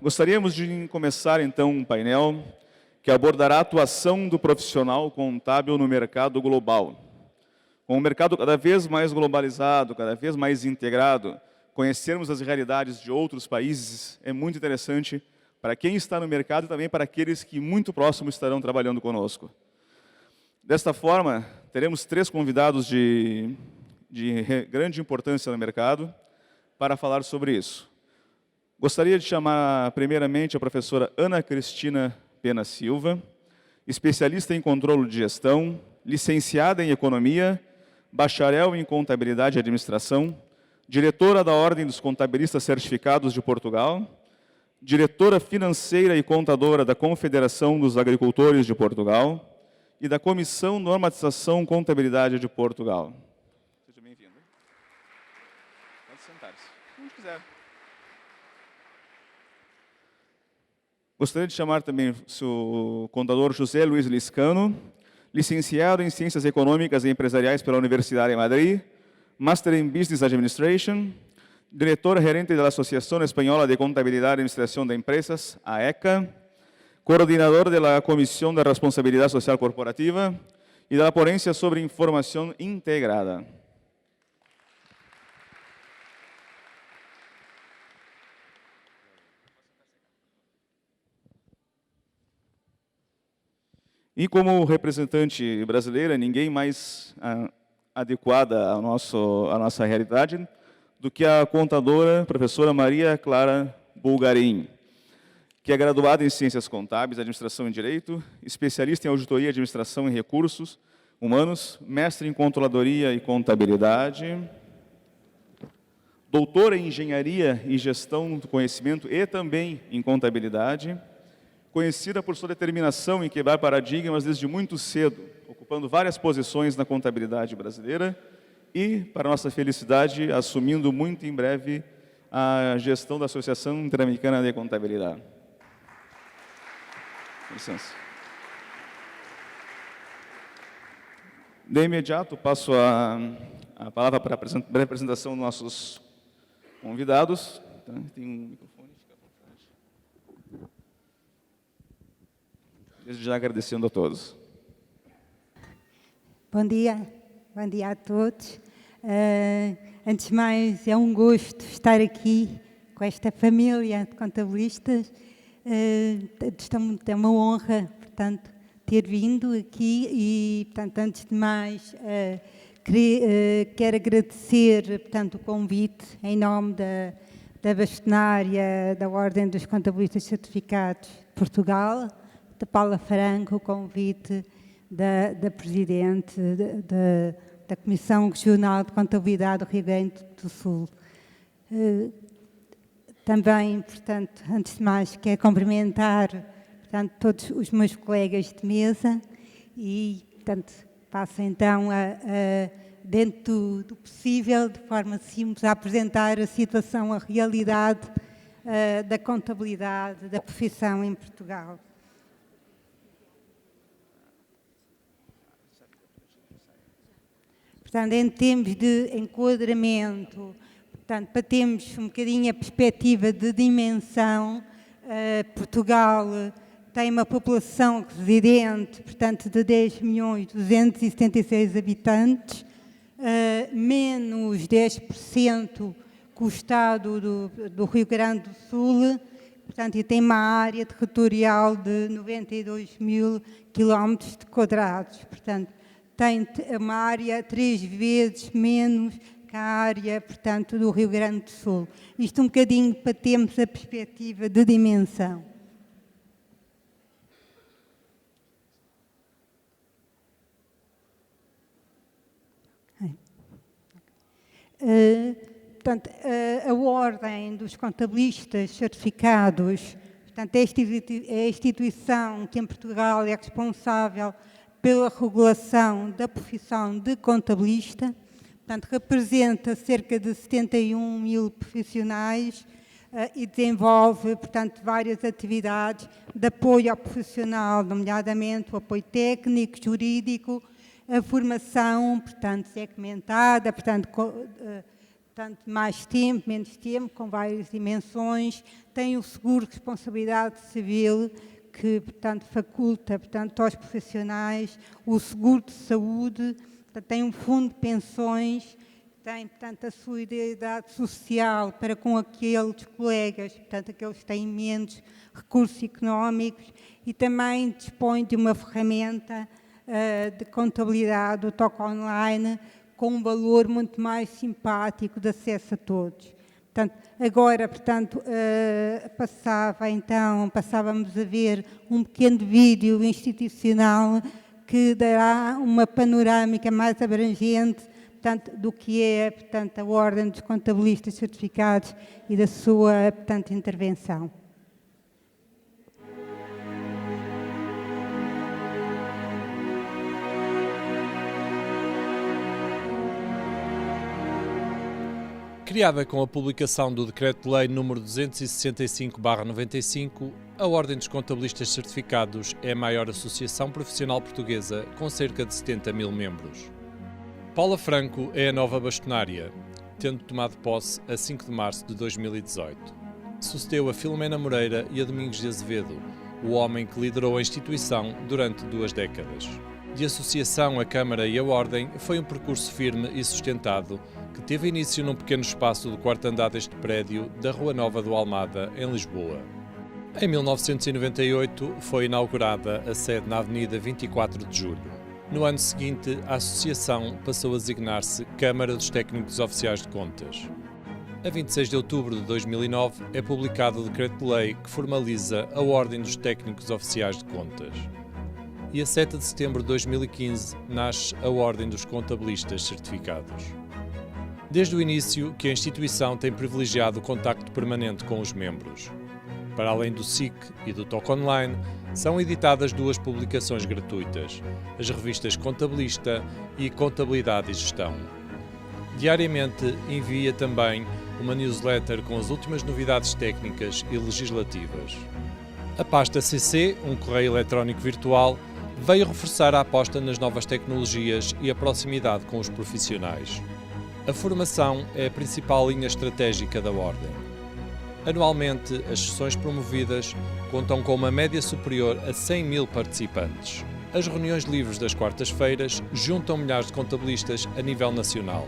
Gostaríamos de começar, então, um painel que abordará a atuação do profissional contábil no mercado global. Com o mercado cada vez mais globalizado, cada vez mais integrado, conhecermos as realidades de outros países é muito interessante para quem está no mercado e também para aqueles que muito próximo estarão trabalhando conosco. Desta forma, teremos 3 convidados de grande importância no mercado para falar sobre isso. Gostaria de chamar, primeiramente, a professora Ana Cristina Pena Silva, especialista em controle de gestão, licenciada em economia, bacharel em contabilidade e administração, diretora da Ordem dos Contabilistas Certificados de Portugal, diretora financeira e contadora da Confederação dos Agricultores de Portugal e da Comissão Normatização e Contabilidade de Portugal. Seja bem-vindo. Pode sentar-se, onde quiser. Gostaria de chamar também o contador José Luiz Liscano, licenciado em Ciências Econômicas e Empresariais pela Universidade de Madrid, Master in Business Administration, diretor gerente da Associação Espanhola de Contabilidade e Administração de Empresas, AECA, coordenador da Comissão de Responsabilidade Social Corporativa e da Ponência sobre Informação Integrada. E como representante brasileira, ninguém mais adequada à nossa realidade do que a contadora, professora Maria Clara Bulgarim, que é graduada em Ciências Contábeis, Administração e Direito, especialista em Auditoria e Administração em Recursos Humanos, mestre em Controladoria e Contabilidade, doutora em Engenharia e Gestão do Conhecimento e também em Contabilidade, conhecida por sua determinação em quebrar paradigmas desde muito cedo, ocupando várias posições na contabilidade brasileira e, para nossa felicidade, assumindo muito em breve a gestão da Associação Interamericana de Contabilidade. Com licença. De imediato, passo a palavra para a apresentação dos nossos convidados. Tem um microfone, fica à vontade. Desde já agradecendo a todos. Bom dia a todos. Antes de mais, é um gosto estar aqui com esta família de contabilistas. É uma honra, portanto, ter vindo aqui e, portanto, antes de mais, quero agradecer, portanto, o convite em nome da bastonária da Ordem dos Contabilistas Certificados de Portugal, da Paula Franco, o convite da Presidente da Comissão Regional de Contabilidade do Rio Grande do Sul. Também, portanto, antes de mais, quero cumprimentar, portanto, todos os meus colegas de mesa e, portanto, passo então dentro do possível, de forma simples, a apresentar a situação, a realidade da contabilidade, da profissão em Portugal. Portanto, em termos de enquadramento, portanto, para termos um bocadinho a perspectiva de dimensão, Portugal tem uma população residente, portanto, de 10.276.000 habitantes, menos 10% que o Estado do Rio Grande do Sul, portanto, e tem uma área territorial de 92.000 km². Portanto, tem uma área 3 vezes menos que a área, portanto, do Rio Grande do Sul. Isto um bocadinho para termos a perspectiva de dimensão. Portanto, a Ordem dos Contabilistas Certificados, portanto, é a instituição que em Portugal é responsável pela regulação da profissão de contabilista, portanto, representa cerca de 71.000 profissionais e desenvolve, portanto, várias atividades de apoio ao profissional, nomeadamente o apoio técnico, jurídico, a formação, portanto, segmentada, portanto, portanto, mais tempo, menos tempo, com várias dimensões. Tem o seguro de responsabilidade civil, que, portanto, faculta, portanto, aos profissionais o seguro de saúde, portanto, tem um fundo de pensões, tem, portanto, a solidariedade social para com aqueles colegas, portanto, aqueles que têm menos recursos económicos, e também dispõe de uma ferramenta de contabilidade, o TOC online, com um valor muito mais simpático de acesso a todos. Portanto, agora, portanto, passávamos a ver um pequeno vídeo institucional que dará uma panorâmica mais abrangente, portanto, do que é, portanto, a Ordem dos Contabilistas Certificados e da sua, portanto, intervenção. Criada com a publicação do Decreto-Lei nº 265/95, a Ordem dos Contabilistas Certificados é a maior associação profissional portuguesa, com cerca de 70 mil membros. Paula Franco é a nova bastonária, tendo tomado posse a 5 de março de 2018. Sucedeu a Filomena Moreira e a Domingos de Azevedo, o homem que liderou a instituição durante 2 décadas. De associação, a Câmara e a Ordem foi um percurso firme e sustentado, que teve início num pequeno espaço do quarto andar deste prédio da Rua Nova do Almada, em Lisboa. Em 1998 foi inaugurada a sede na Avenida 24 de Julho. No ano seguinte, a associação passou a designar-se Câmara dos Técnicos Oficiais de Contas. A 26 de outubro de 2009 é publicado o Decreto-Lei que formaliza a Ordem dos Técnicos Oficiais de Contas. E a 7 de setembro de 2015 nasce a Ordem dos Contabilistas Certificados. Desde o início que a instituição tem privilegiado o contacto permanente com os membros. Para além do SIC e do TOC online, são editadas 2 publicações gratuitas, as revistas Contabilista e Contabilidade e Gestão. Diariamente envia também uma newsletter com as últimas novidades técnicas e legislativas. A pasta CC, um correio eletrónico virtual, veio reforçar a aposta nas novas tecnologias e a proximidade com os profissionais. A formação é a principal linha estratégica da Ordem. Anualmente, as sessões promovidas contam com uma média superior a 100 mil participantes. As reuniões livres das quartas-feiras juntam milhares de contabilistas a nível nacional.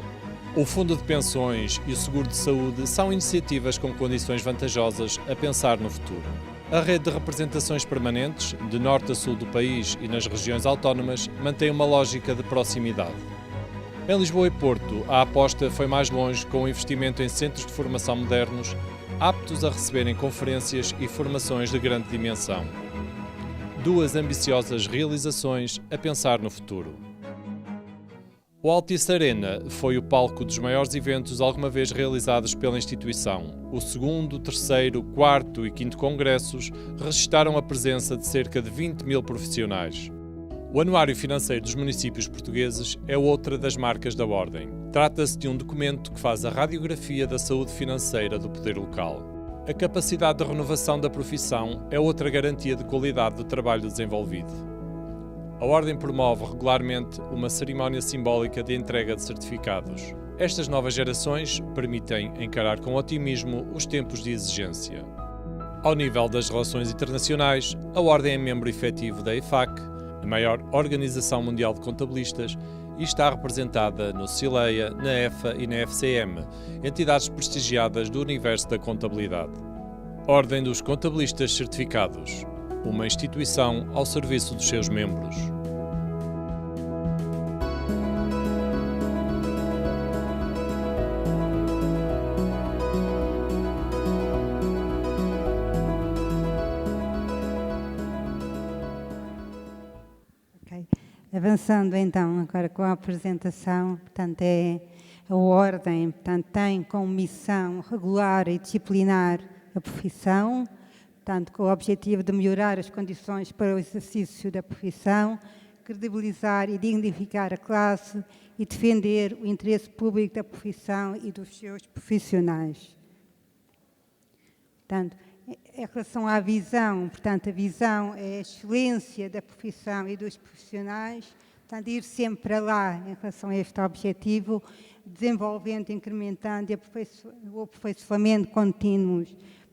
O Fundo de Pensões e o Seguro de Saúde são iniciativas com condições vantajosas a pensar no futuro. A rede de representações permanentes, de norte a sul do país e nas regiões autónomas, mantém uma lógica de proximidade. Em Lisboa e Porto, a aposta foi mais longe com o investimento em centros de formação modernos, aptos a receberem conferências e formações de grande dimensão. 2 ambiciosas realizações a pensar no futuro. O Altice Arena foi o palco dos maiores eventos alguma vez realizados pela instituição. O 2º, 3º, 4º e 5º congressos registaram a presença de cerca de 20 mil profissionais. O Anuário Financeiro dos Municípios Portugueses é outra das marcas da Ordem. Trata-se de um documento que faz a radiografia da saúde financeira do poder local. A capacidade de renovação da profissão é outra garantia de qualidade do trabalho desenvolvido. A Ordem promove regularmente uma cerimónia simbólica de entrega de certificados. Estas novas gerações permitem encarar com otimismo os tempos de exigência. Ao nível das relações internacionais, a Ordem é membro efetivo da EFAC, a maior organização mundial de contabilistas, e está representada no CILEA, na EFA e na FCM, entidades prestigiadas do universo da contabilidade. Ordem dos Contabilistas Certificados, uma instituição ao serviço dos seus membros. Avançando então agora com a apresentação, portanto a Ordem, portanto, tem como missão regular e disciplinar a profissão, portanto com o objetivo de melhorar as condições para o exercício da profissão, credibilizar e dignificar a classe e defender o interesse público da profissão e dos seus profissionais. Portanto, em relação à visão, portanto, a visão é a excelência da profissão e dos profissionais, Portanto, ir sempre para lá em relação a este objetivo, desenvolvendo, incrementando o aperfeiçoamento contínuo.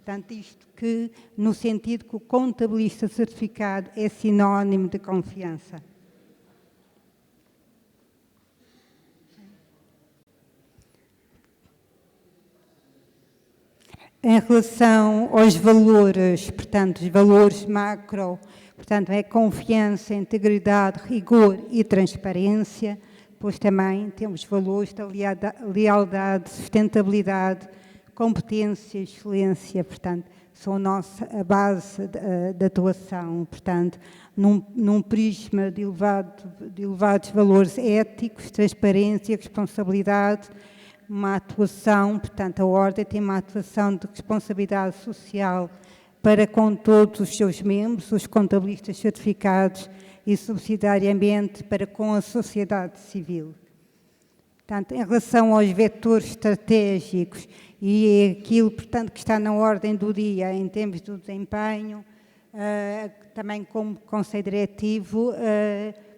Portanto, isto que, no sentido que o contabilista certificado é sinónimo de confiança. Em relação aos valores, portanto, os valores macro, portanto, é confiança, integridade, rigor e transparência. Depois também temos valores da lealdade, sustentabilidade, competência, excelência, portanto, são a base da atuação, portanto, num prisma de elevados valores éticos, transparência, responsabilidade, uma atuação, portanto, a Ordem tem uma atuação de responsabilidade social para com todos os seus membros, os contabilistas certificados e subsidiariamente para com a sociedade civil. Portanto, em relação aos vetores estratégicos e aquilo, portanto, que está na ordem do dia em termos do desempenho, também como Conselho Diretivo,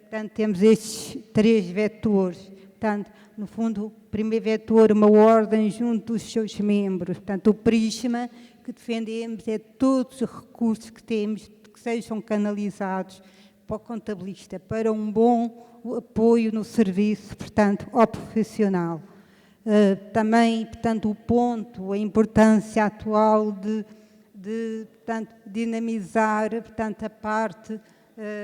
portanto, temos estes 3 vetores. Portanto, no fundo, o primeiro vetor, uma ordem junto dos seus membros. Portanto, o prisma que defendemos é todos os recursos que temos que sejam canalizados para o contabilista, para um bom apoio no serviço, portanto, ao profissional. Também, portanto, o ponto, a importância atual de portanto, dinamizar, portanto, a parte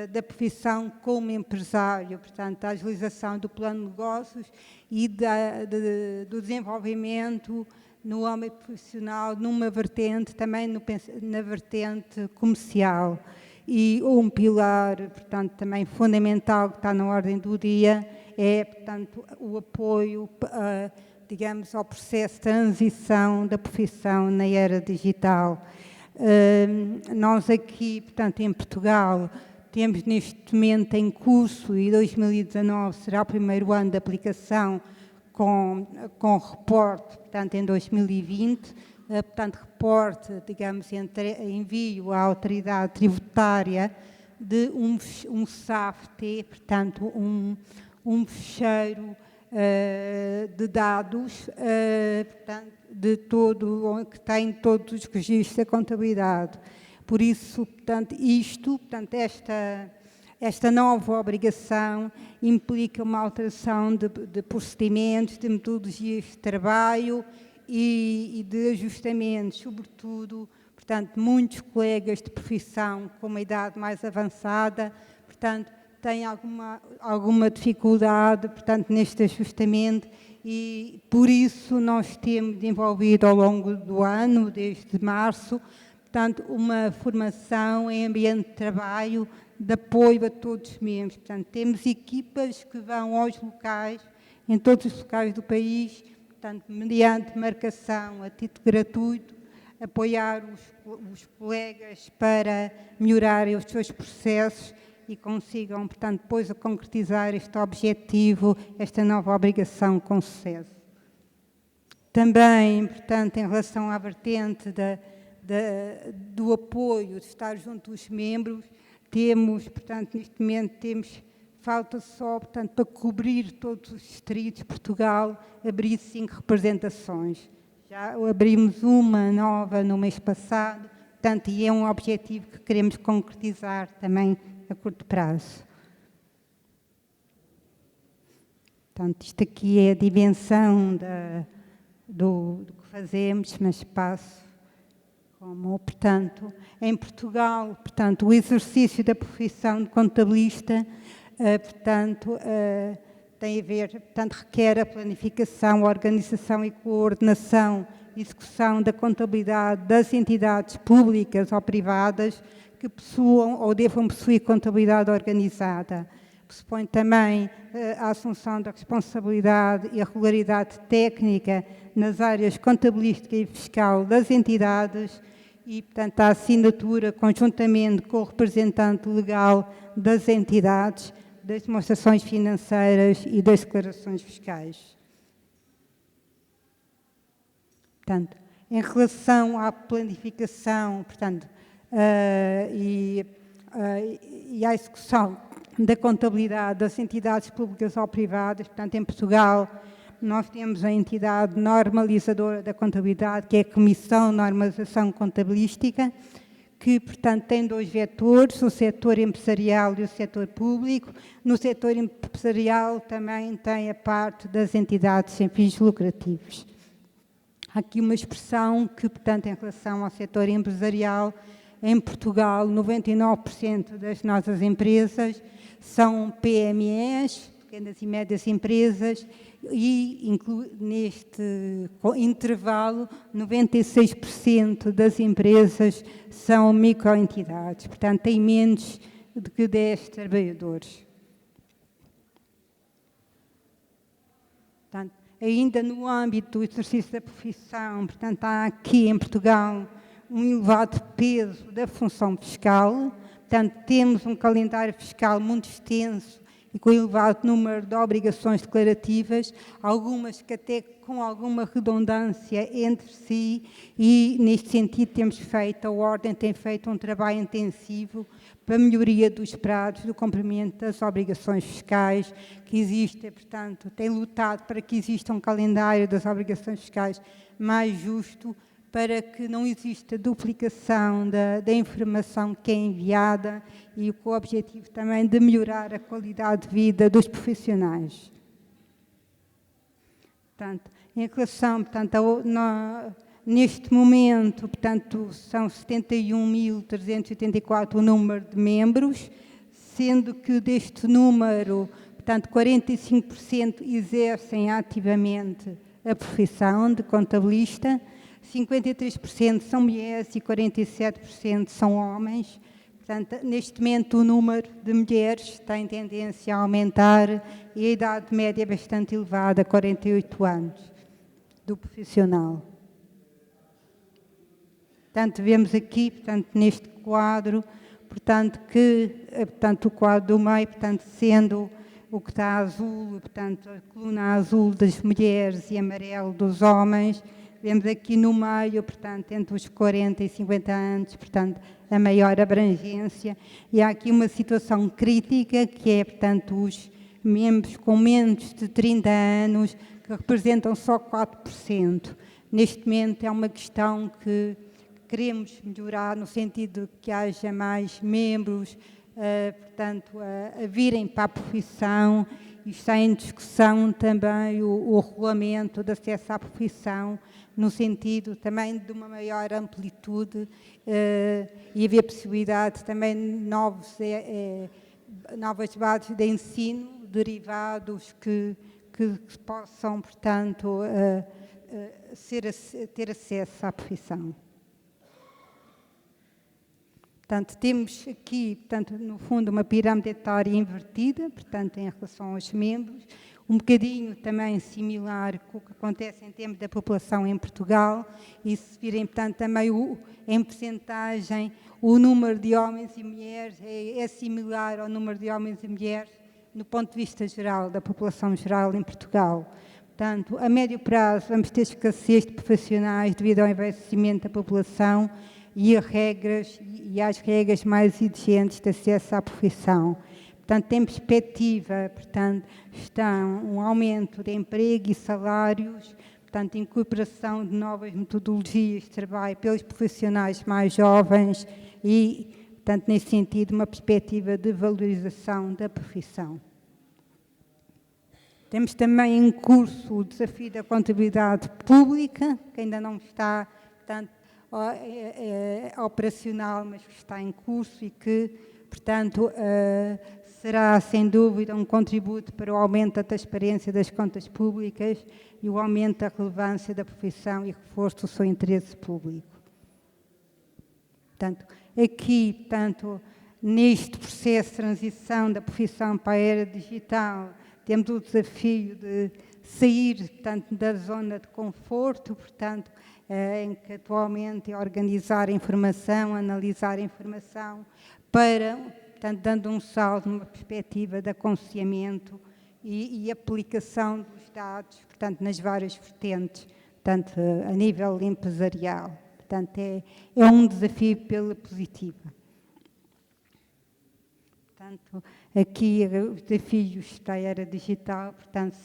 da profissão como empresário, portanto, a agilização do plano de negócios e do desenvolvimento no âmbito profissional, numa vertente, também na vertente comercial. E um pilar, portanto, também fundamental que está na ordem do dia é, portanto, o apoio, digamos, ao processo de transição da profissão na era digital. Nós aqui, portanto, em Portugal, temos neste momento em curso, e 2019 será o primeiro ano de aplicação com reporte, portanto, em 2020, portanto, reporte, digamos, envio à autoridade tributária de um SAFT, portanto, um fecheiro de dados, portanto, que tem todos os registros da contabilidade. Por isso, portanto, esta nova obrigação implica uma alteração de procedimentos, de metodologias de trabalho e de ajustamentos, sobretudo, portanto, muitos colegas de profissão com uma idade mais avançada, portanto, têm alguma dificuldade, portanto, neste ajustamento e, por isso, nós temos desenvolvido ao longo do ano, desde março, portanto, uma formação em ambiente de trabalho de apoio a todos os membros. Portanto, temos equipas que vão aos locais, em todos os locais do país, portanto, mediante marcação a título gratuito, apoiar os colegas para melhorarem os seus processos e consigam, portanto, depois a concretizar este objetivo, esta nova obrigação com sucesso. Também, portanto, em relação à vertente do apoio, de estar junto dos membros, temos, portanto, neste momento falta só, portanto, para cobrir todos os distritos de Portugal, abrir 5 representações. Já abrimos uma nova no mês passado, portanto, e é um objetivo que queremos concretizar também a curto prazo. Portanto, isto aqui é a dimensão do que fazemos, mas passo como, portanto, em Portugal, portanto, o exercício da profissão de contabilista, portanto, tem a ver, portanto, requer a planificação, a organização e coordenação e execução da contabilidade das entidades públicas ou privadas que possuam ou devam possuir contabilidade organizada. Pressupõe também a assunção da responsabilidade e a regularidade técnica nas áreas contabilística e fiscal das entidades e, portanto, a assinatura, conjuntamente com o representante legal das entidades, das demonstrações financeiras e das declarações fiscais. Portanto, em relação à planificação, portanto, e à execução da contabilidade das entidades públicas ou privadas. Portanto, em Portugal, nós temos a entidade normalizadora da contabilidade, que é a Comissão de Normalização Contabilística, que, portanto, tem dois vetores, o setor empresarial e o setor público. No setor empresarial também tem a parte das entidades sem fins lucrativos. Há aqui uma expressão que, portanto, em relação ao setor empresarial, em Portugal, 99% das nossas empresas são PMEs, pequenas e médias empresas, e neste intervalo 96% das empresas são microentidades, portanto têm menos de que 10 trabalhadores. Portanto, ainda no âmbito do exercício da profissão, portanto há aqui em Portugal um elevado peso da função fiscal, portanto temos um calendário fiscal muito extenso e com elevado número de obrigações declarativas, algumas que até com alguma redundância entre si, e neste sentido a Ordem tem feito um trabalho intensivo para a melhoria dos prazos do cumprimento das obrigações fiscais que existem, portanto, tem lutado para que exista um calendário das obrigações fiscais mais justo, para que não exista duplicação da informação que é enviada e com o objetivo também de melhorar a qualidade de vida dos profissionais. Portanto, em relação, portanto, neste momento, portanto, são 71.384 o número de membros, sendo que deste número, portanto, 45% exercem ativamente a profissão de contabilista, 53% são mulheres e 47% são homens. Portanto, neste momento o número de mulheres tem tendência a aumentar e a idade média é bastante elevada, 48 anos, do profissional. Portanto, vemos aqui, portanto, neste quadro, portanto, o quadro do meio, portanto, sendo o que está azul, portanto, a coluna azul das mulheres e amarelo dos homens. Vemos aqui no meio, portanto, entre os 40 e 50 anos, portanto, a maior abrangência. E há aqui uma situação crítica, que é, portanto, os membros com menos de 30 anos, que representam só 4%. Neste momento é uma questão que queremos melhorar, no sentido de que haja mais membros, portanto, a virem para a profissão. E está em discussão também o regulamento de acesso à profissão, no sentido também de uma maior amplitude e haver possibilidade também de novas bases de ensino derivados que possam, portanto, ter acesso à profissão. Portanto, temos aqui, portanto, no fundo, uma pirâmide etária invertida, portanto, em relação aos membros, um bocadinho também similar com o que acontece em termos da população em Portugal, e se virem, portanto, também em percentagem, o número de homens e mulheres é similar ao número de homens e mulheres no ponto de vista geral, da população geral em Portugal. Portanto, a médio prazo vamos ter escassez de profissionais devido ao envelhecimento da população e às regras mais exigentes de acesso à profissão. Portanto, em perspectiva, portanto, está um aumento de emprego e salários, portanto, incorporação de novas metodologias de trabalho pelos profissionais mais jovens e, portanto, nesse sentido, uma perspectiva de valorização da profissão. Temos também em curso o desafio da contabilidade pública, que ainda não está, portanto, operacional, mas que está em curso e que, portanto, será, sem dúvida, um contributo para o aumento da transparência das contas públicas e o aumento da relevância da profissão e reforço do seu interesse público. Portanto, aqui, portanto, neste processo de transição da profissão para a era digital, temos o desafio de sair, portanto, da zona de conforto, portanto, em que atualmente é organizar a informação, analisar a informação, para, portanto, dando um salto numa perspectiva de aconselhamento e aplicação dos dados, portanto, nas várias vertentes, portanto, a nível empresarial. Portanto, é um desafio pela positiva. Portanto, aqui os desafios da era digital, portanto,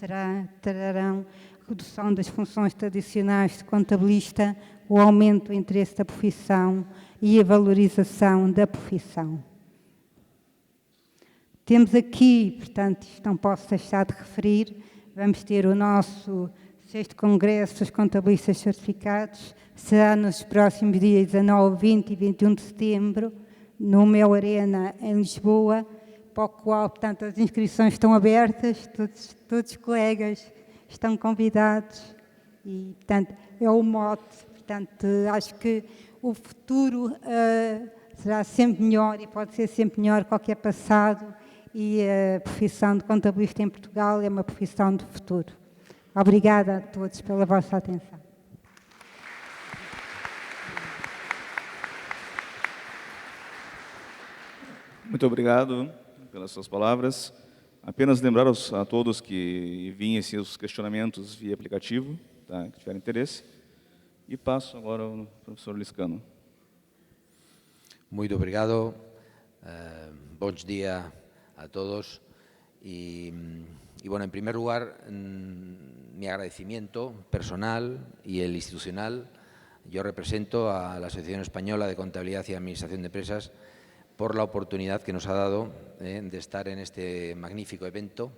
trarão redução das funções tradicionais de contabilista, o aumento do interesse da profissão e a valorização da profissão. Temos aqui, portanto, isto não posso deixar de referir, vamos ter o nosso 6º Congresso dos Contabilistas Certificados, será nos próximos dias 19, 20 e 21 de setembro, no Mel Arena, em Lisboa, para o qual, portanto, as inscrições estão abertas, todos os colegas estão convidados e, portanto, é o mote. Portanto, acho que o futuro será sempre melhor e pode ser sempre melhor qualquer passado e a profissão de contabilista em Portugal é uma profissão do futuro. Obrigada a todos pela vossa atenção. Muito obrigado pelas suas palavras. Apenas lembrar a todos que enviem seus questionamentos via aplicativo, tá, que tiverem interesse. E passo agora ao professor Liscano. Muito obrigado. Bons dias a todos. Y bueno, en primer lugar, mi agradecimiento personal y el institucional. Yo represento a la Asociación Española de Contabilidad y Administración de Empresas por la oportunidad que nos ha dado de estar en este magnífico evento,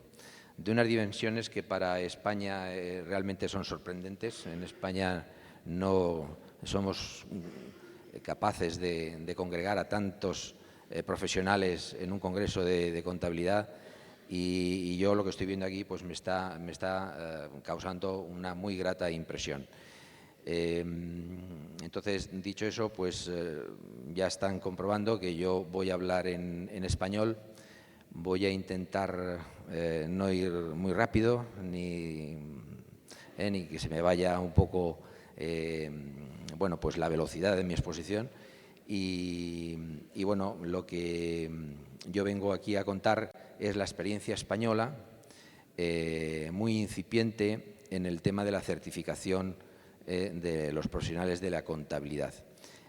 de unas dimensiones que para España realmente son sorprendentes. En España no somos capaces de congregar a tantos profesionales en un congreso de contabilidad y yo lo que estoy viendo aquí pues me está causando una muy grata impresión. Entonces, dicho eso, pues ya están comprobando que yo voy a hablar en español. Voy a intentar no ir muy rápido ni que se me vaya un poco bueno, pues la velocidad de mi exposición. Y bueno, lo que yo vengo aquí a contar es la experiencia española, muy incipiente en el tema de la certificación de los profesionales de la contabilidad.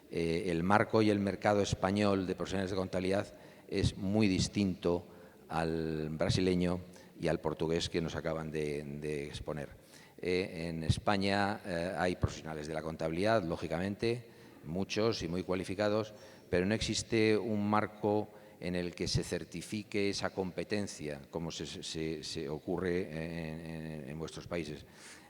El marco y el mercado español de profesionales de contabilidad es muy distinto al brasileño y al portugués que nos acaban de exponer. En España hay profesionales de la contabilidad, lógicamente, muchos y muy cualificados, pero no existe un marco en el que se certifique esa competencia, como se ocurre en vuestros países.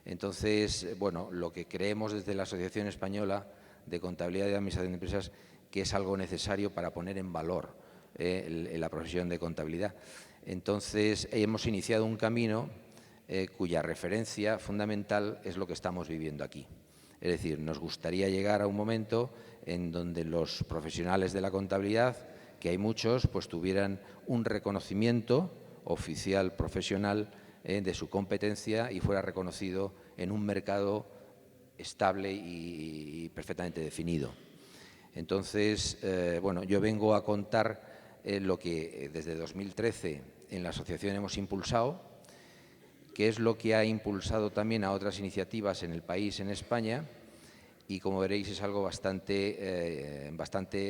Entonces, bueno, lo que creemos desde la Asociación Española de Contabilidad y Administración de Empresas que es algo necesario para poner en valor la profesión de contabilidad. Entonces, hemos iniciado un camino cuya referencia fundamental es lo que estamos viviendo aquí. Es decir, nos gustaría llegar a un momento en donde los profesionales de la contabilidad, que hay muchos, pues tuvieran un reconocimiento oficial, profesional, de su competencia y fuera reconocido en un mercado estable y perfectamente definido. Entonces, bueno, yo vengo a contar lo que desde 2013 en la asociación hemos impulsado, que es lo que ha impulsado también a otras iniciativas en el país, en España, y como veréis es algo bastante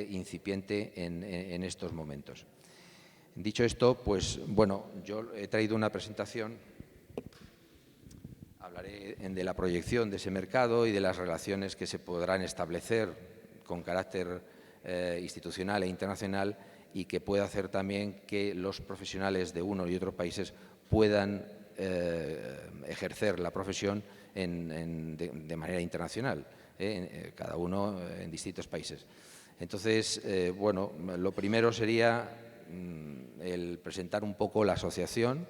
incipiente en estos momentos. Dicho esto, pues bueno, yo he traído una presentación, hablaré de la proyección de ese mercado y de las relaciones que se podrán establecer con carácter institucional e internacional y que pueda hacer también que los profesionales de uno y otros países puedan ejercer la profesión de manera internacional, cada uno en distintos países. Entonces, bueno, lo primero sería el presentar un poco la asociación,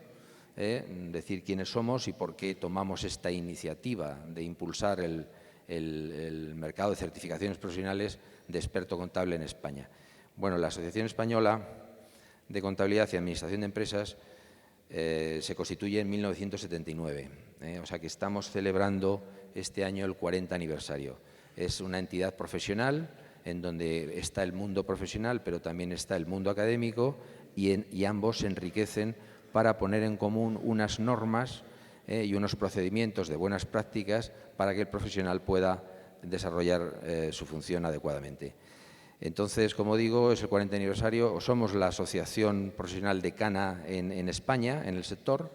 decir quiénes somos y por qué tomamos esta iniciativa de impulsar el mercado de certificaciones profesionales de experto contable en España. Bueno, la Asociación Española de Contabilidad y Administración de Empresas se constituye en 1979, o sea que estamos celebrando este año el 40 aniversario. Es una entidad profesional en donde está el mundo profesional, pero también está el mundo académico y ambos se enriquecen para poner en común unas normas y unos procedimientos de buenas prácticas para que el profesional pueda desarrollar su función adecuadamente. Entonces, como digo, es el 40 aniversario, somos la asociación profesional decana en España, en el sector,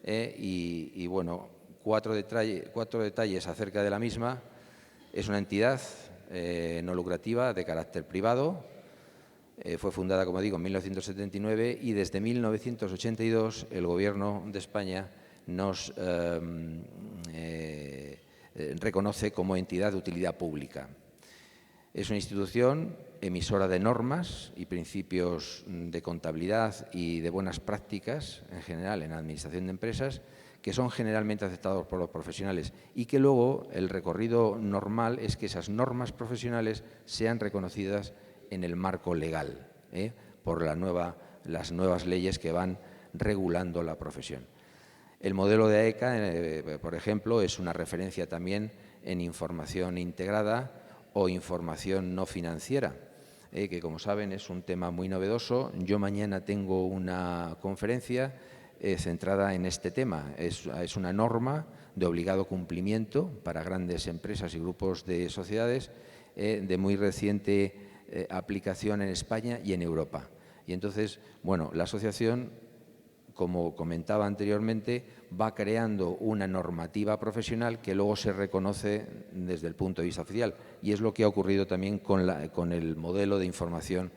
y bueno, cuatro detalles acerca de la misma. Es una entidad no lucrativa de carácter privado. Fue fundada, como digo, en 1979 y desde 1982 el Gobierno de España nos reconoce como entidad de utilidad pública. Es una institución emisora de normas y principios de contabilidad y de buenas prácticas en general en la administración de empresas que son generalmente aceptados por los profesionales y que luego el recorrido normal es que esas normas profesionales sean reconocidas en el marco legal por las nuevas leyes que van regulando la profesión. El modelo de AECA, por ejemplo, es una referencia también en información integrada o información no financiera, que como saben es un tema muy novedoso. Yo mañana tengo una conferencia centrada en este tema. Es una norma de obligado cumplimiento para grandes empresas y grupos de sociedades de muy reciente aplicación en España y en Europa. Y entonces, bueno, la asociación, como comentaba anteriormente, va creando una normativa profesional que luego se reconoce desde el punto de vista oficial. Y es lo que ha ocurrido también con el modelo de información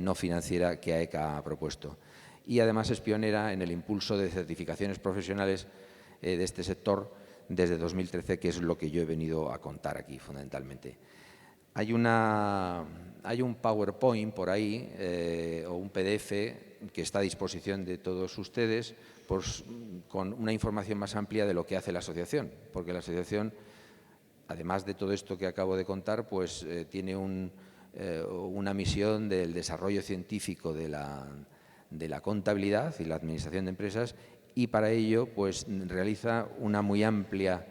no financiera que AECA ha propuesto. Y además es pionera en el impulso de certificaciones profesionales de este sector desde 2013, que es lo que yo he venido a contar aquí fundamentalmente. Hay un PowerPoint por ahí o un PDF que está a disposición de todos ustedes pues, con una información más amplia de lo que hace la asociación, porque la asociación, además de todo esto que acabo de contar, pues tiene una misión del desarrollo científico de la contabilidad y la administración de empresas y para ello pues realiza un amplio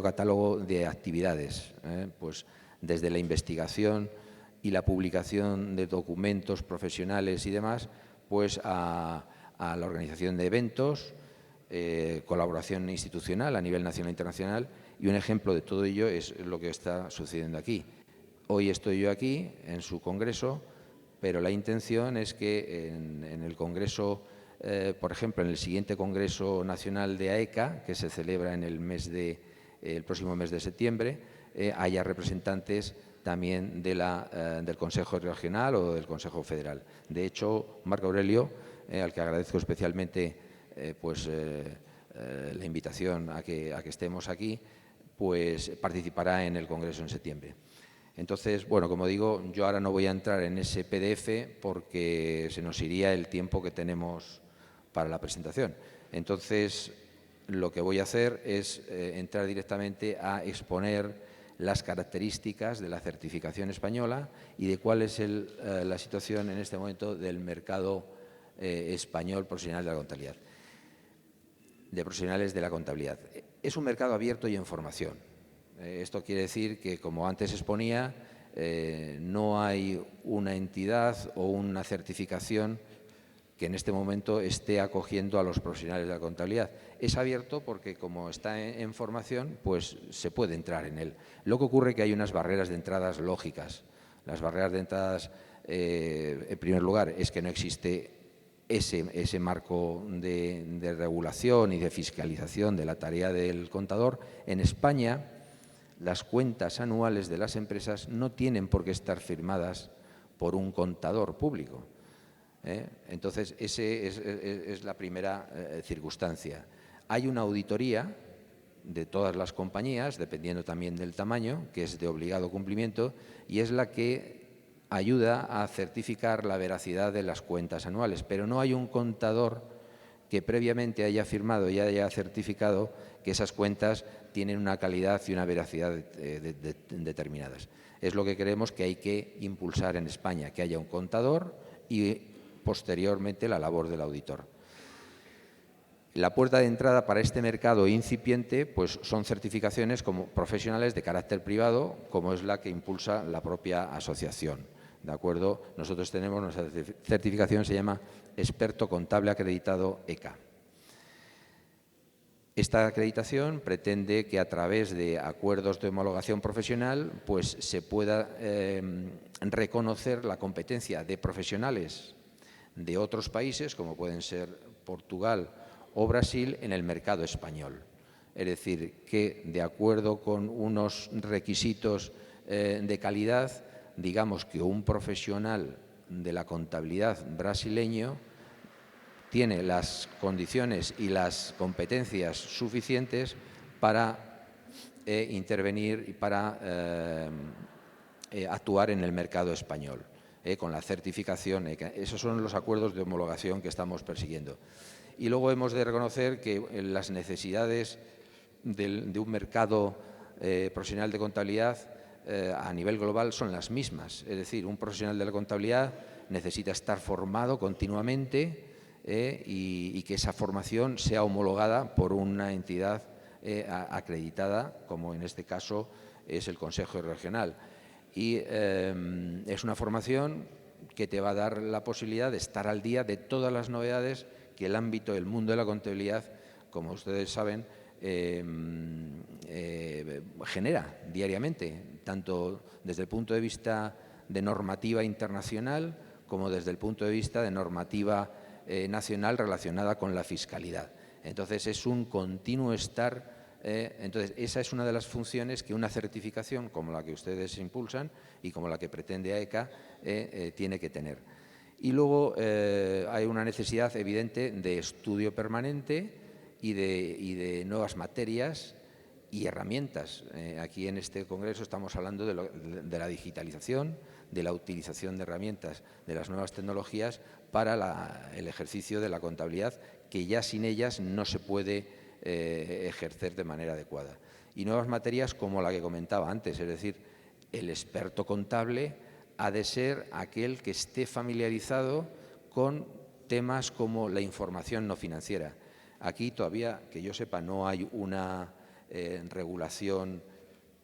catálogo de actividades, pues desde la investigación y la publicación de documentos profesionales y demás, pues a la organización de eventos, colaboración institucional a nivel nacional e internacional, y un ejemplo de todo ello es lo que está sucediendo aquí. Hoy estoy yo aquí en su congreso, pero la intención es que en el congreso, por ejemplo, en el siguiente Congreso Nacional de AECA, que se celebra en el próximo mes de septiembre, haya representantes también del Consejo Regional o del Consejo Federal. De hecho, Marco Aurelio, al que agradezco especialmente la invitación a que estemos aquí, pues participará en el Congreso en septiembre. Entonces, bueno, como digo, yo ahora no voy a entrar en ese PDF porque se nos iría el tiempo que tenemos para la presentación. Entonces, lo que voy a hacer es entrar directamente a exponer las características de la certificación española y de cuál es la situación en este momento del mercado español profesional de la contabilidad, de profesionales de la contabilidad. Es un mercado abierto y en formación. Esto quiere decir que, como antes exponía, no hay una entidad o una certificación que en este momento esté acogiendo a los profesionales de la contabilidad. Es abierto porque, como está en formación, pues se puede entrar en él. Lo que ocurre es que hay unas barreras de entradas lógicas. Las barreras de entradas, en primer lugar, es que no existe ese marco de regulación y de fiscalización de la tarea del contador. En España, las cuentas anuales de las empresas no tienen por qué estar firmadas por un contador público. Entonces, esa es la primera circunstancia. Hay una auditoría de todas las compañías, dependiendo también del tamaño, que es de obligado cumplimiento, y es la que ayuda a certificar la veracidad de las cuentas anuales. Pero no hay un contador que previamente haya firmado y haya certificado que esas cuentas tienen una calidad y una veracidad determinadas. Es lo que creemos que hay que impulsar en España, que haya un contador y posteriormente la labor del auditor. La puerta de entrada para este mercado incipiente pues son certificaciones como profesionales de carácter privado, como es la que impulsa la propia asociación. ¿De acuerdo? Nosotros tenemos nuestra certificación, se llama Experto Contable Acreditado ECA. Esta acreditación pretende que a través de acuerdos de homologación profesional pues se pueda reconocer la competencia de profesionales de otros países, como pueden ser Portugal o Brasil, en el mercado español. Es decir, que de acuerdo con unos requisitos de calidad, digamos que un profesional de la contabilidad brasileño tiene las condiciones y las competencias suficientes para intervenir y para actuar en el mercado español, con la certificación. Esos son los acuerdos de homologación que estamos persiguiendo. Y luego hemos de reconocer que las necesidades de un mercado profesional de contabilidad a nivel global son las mismas. Es decir, un profesional de la contabilidad necesita estar formado continuamente y que esa formación sea homologada por una entidad acreditada, como en este caso es el Consejo Regional. Y es una formación que te va a dar la posibilidad de estar al día de todas las novedades que el ámbito, el mundo de la contabilidad, como ustedes saben, genera diariamente, tanto desde el punto de vista de normativa internacional como desde el punto de vista de normativa nacional relacionada con la fiscalidad. Entonces, es un continuo estar. Entonces, esa es una de las funciones que una certificación como la que ustedes impulsan y como la que pretende AECA tiene que tener. Y luego hay una necesidad evidente de estudio permanente y de nuevas materias y herramientas. Aquí en este congreso estamos hablando de la digitalización, de la utilización de herramientas, de las nuevas tecnologías para el ejercicio de la contabilidad, que ya sin ellas no se puede ejercer de manera adecuada. Y nuevas materias como la que comentaba antes, es decir, el experto contable ha de ser aquel que esté familiarizado con temas como la información no financiera. Aquí todavía, que yo sepa, no hay una regulación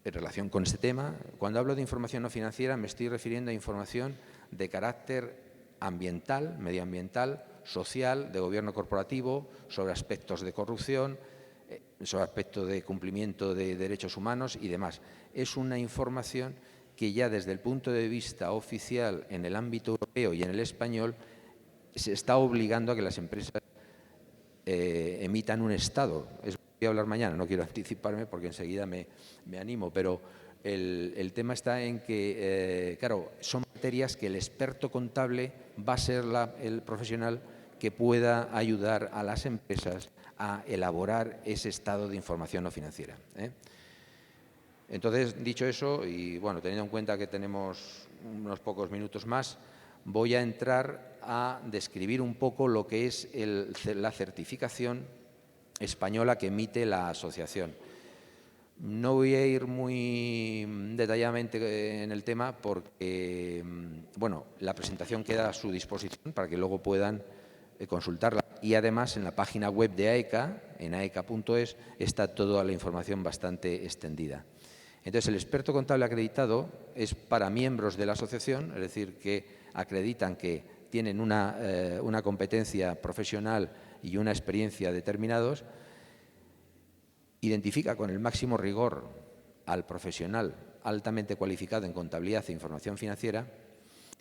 en relación con este tema. Cuando hablo de información no financiera me estoy refiriendo a información de carácter ambiental, medioambiental, social, de gobierno corporativo, sobre aspectos de corrupción, sobre aspectos de cumplimiento de derechos humanos y demás. Es una información que ya desde el punto de vista oficial en el ámbito europeo y en el español se está obligando a que las empresas emitan un estado. Voy a hablar mañana, no quiero anticiparme porque enseguida me animo, pero el tema está en que, claro, son materias que el experto contable va a ser el profesional que pueda ayudar a las empresas a elaborar ese estado de información no financiera. Entonces, dicho eso, y bueno, teniendo en cuenta que tenemos unos pocos minutos más, voy a entrar a describir un poco lo que es la certificación española que emite la asociación. No voy a ir muy detalladamente en el tema porque, bueno, la presentación queda a su disposición para que luego puedan consultarla. Y además en la página web de AECA, en aeca.es, está toda la información bastante extendida. Entonces, el experto contable acreditado es para miembros de la asociación, es decir, que acreditan que tienen una competencia profesional y una experiencia determinados, identifica con el máximo rigor al profesional altamente cualificado en contabilidad e información financiera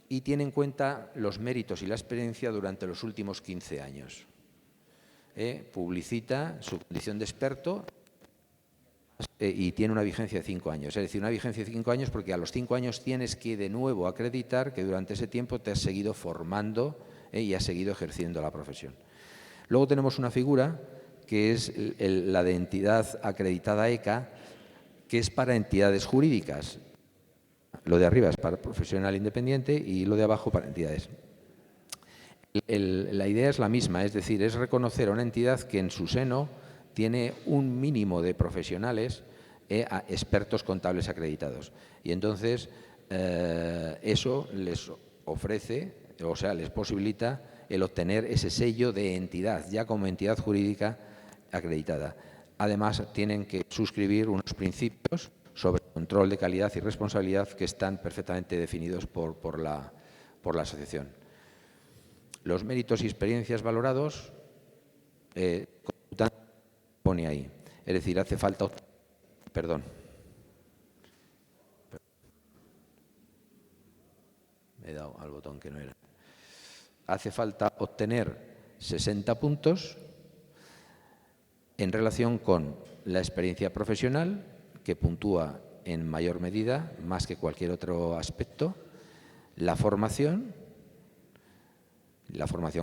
y tiene en cuenta los méritos y la experiencia durante los últimos 15 años. Publicita su condición de experto y tiene una vigencia de 5 años. Es decir, una vigencia de 5 años porque a los 5 años tienes que de nuevo acreditar que durante ese tiempo te has seguido formando y has seguido ejerciendo la profesión. Luego tenemos una figura que es la de entidad acreditada ECA, que es para entidades jurídicas. Lo de arriba es para profesional independiente y lo de abajo para entidades. La idea es la misma, es decir, es reconocer a una entidad que en su seno tiene un mínimo de profesionales, a expertos contables acreditados. Y entonces eso les ofrece, o sea, les posibilita el obtener ese sello de entidad, ya como entidad jurídica acreditada. Además, tienen que suscribir unos principios sobre control de calidad y responsabilidad que están perfectamente definidos por la asociación. Los méritos y experiencias valorados computan pone ahí. Es decir, hace falta... Perdón. Me he dado al botón que no era. Hace falta obtener 60 puntos en relación con la experiencia profesional, que puntúa en mayor medida, más que cualquier otro aspecto, la formación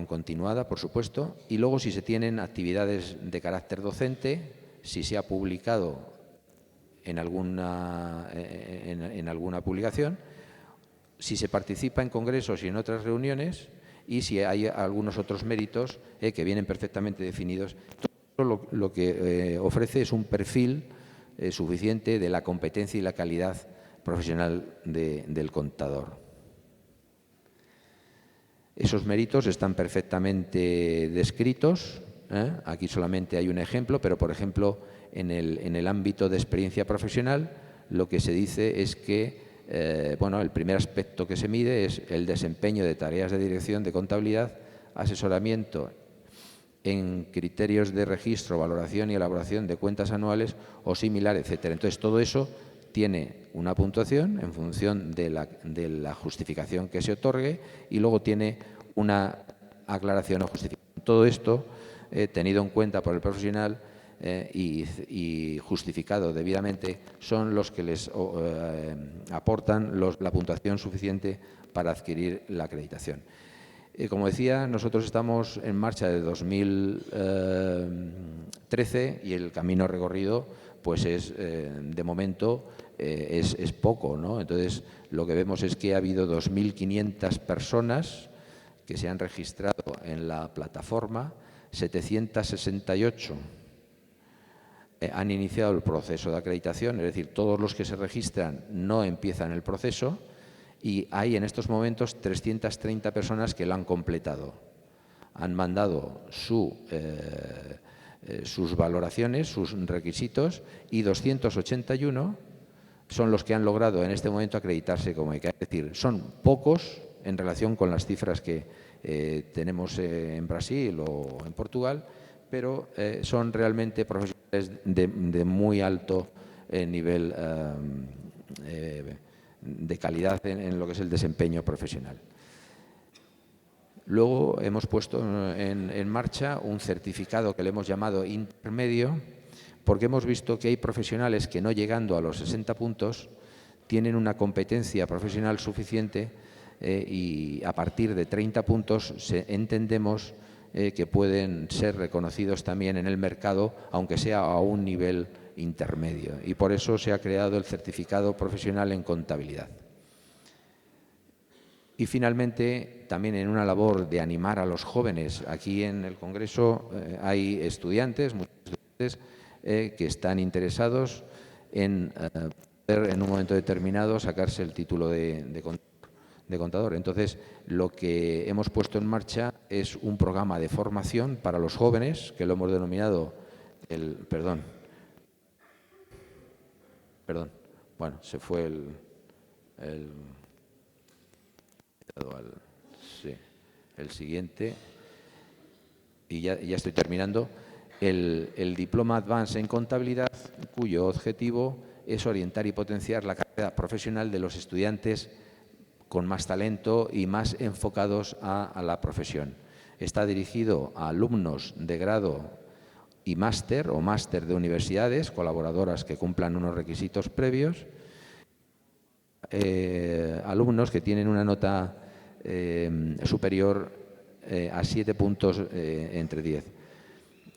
continuada, por supuesto, y luego si se tienen actividades de carácter docente, si se ha publicado en alguna publicación, si se participa en congresos y en otras reuniones, y si hay algunos otros méritos que vienen perfectamente definidos. Todo lo que ofrece es un perfil suficiente de la competencia y la calidad profesional del contador. Esos méritos están perfectamente descritos. Aquí solamente hay un ejemplo, pero, por ejemplo, en el ámbito de experiencia profesional, lo que se dice es que el primer aspecto que se mide es el desempeño de tareas de dirección de contabilidad, asesoramiento en criterios de registro, valoración y elaboración de cuentas anuales o similar, etcétera. Entonces, todo eso tiene una puntuación en función de la justificación que se otorgue y luego tiene una aclaración o justificación. Todo esto, tenido en cuenta por el profesional y justificado debidamente, son los que les aportan la puntuación suficiente para adquirir la acreditación. Como decía, nosotros estamos en marcha de 2013 y el camino recorrido pues es, de momento, es poco, ¿no? Entonces, lo que vemos es que ha habido 2.500 personas que se han registrado en la plataforma, 768 han iniciado el proceso de acreditación, es decir, todos los que se registran no empiezan el proceso, y hay en estos momentos 330 personas que lo han completado. Han mandado sus valoraciones, sus requisitos, y 281 son los que han logrado en este momento acreditarse como ECA. Es decir, son pocos en relación con las cifras que tenemos en Brasil o en Portugal, pero son realmente profesionales de muy alto nivel de calidad en lo que es el desempeño profesional. Luego hemos puesto en marcha un certificado que le hemos llamado intermedio, porque hemos visto que hay profesionales que, no llegando a los 60 puntos, tienen una competencia profesional suficiente y a partir de 30 puntos entendemos que pueden ser reconocidos también en el mercado, aunque sea a un nivel intermedio. Y por eso se ha creado el certificado profesional en contabilidad. Y finalmente, también en una labor de animar a los jóvenes, aquí en el Congreso hay estudiantes, muchos estudiantes, que están interesados en poder en un momento determinado sacarse el título de contador. Entonces, lo que hemos puesto en marcha es un programa de formación para los jóvenes, que lo hemos denominado bueno, se fue el siguiente, y ya estoy terminando. El Diploma Advance en Contabilidad, cuyo objetivo es orientar y potenciar la carrera profesional de los estudiantes con más talento y más enfocados a la profesión. Está dirigido a alumnos de grado y máster o máster de universidades colaboradoras que cumplan unos requisitos previos, alumnos que tienen una nota superior a 7 puntos entre 10.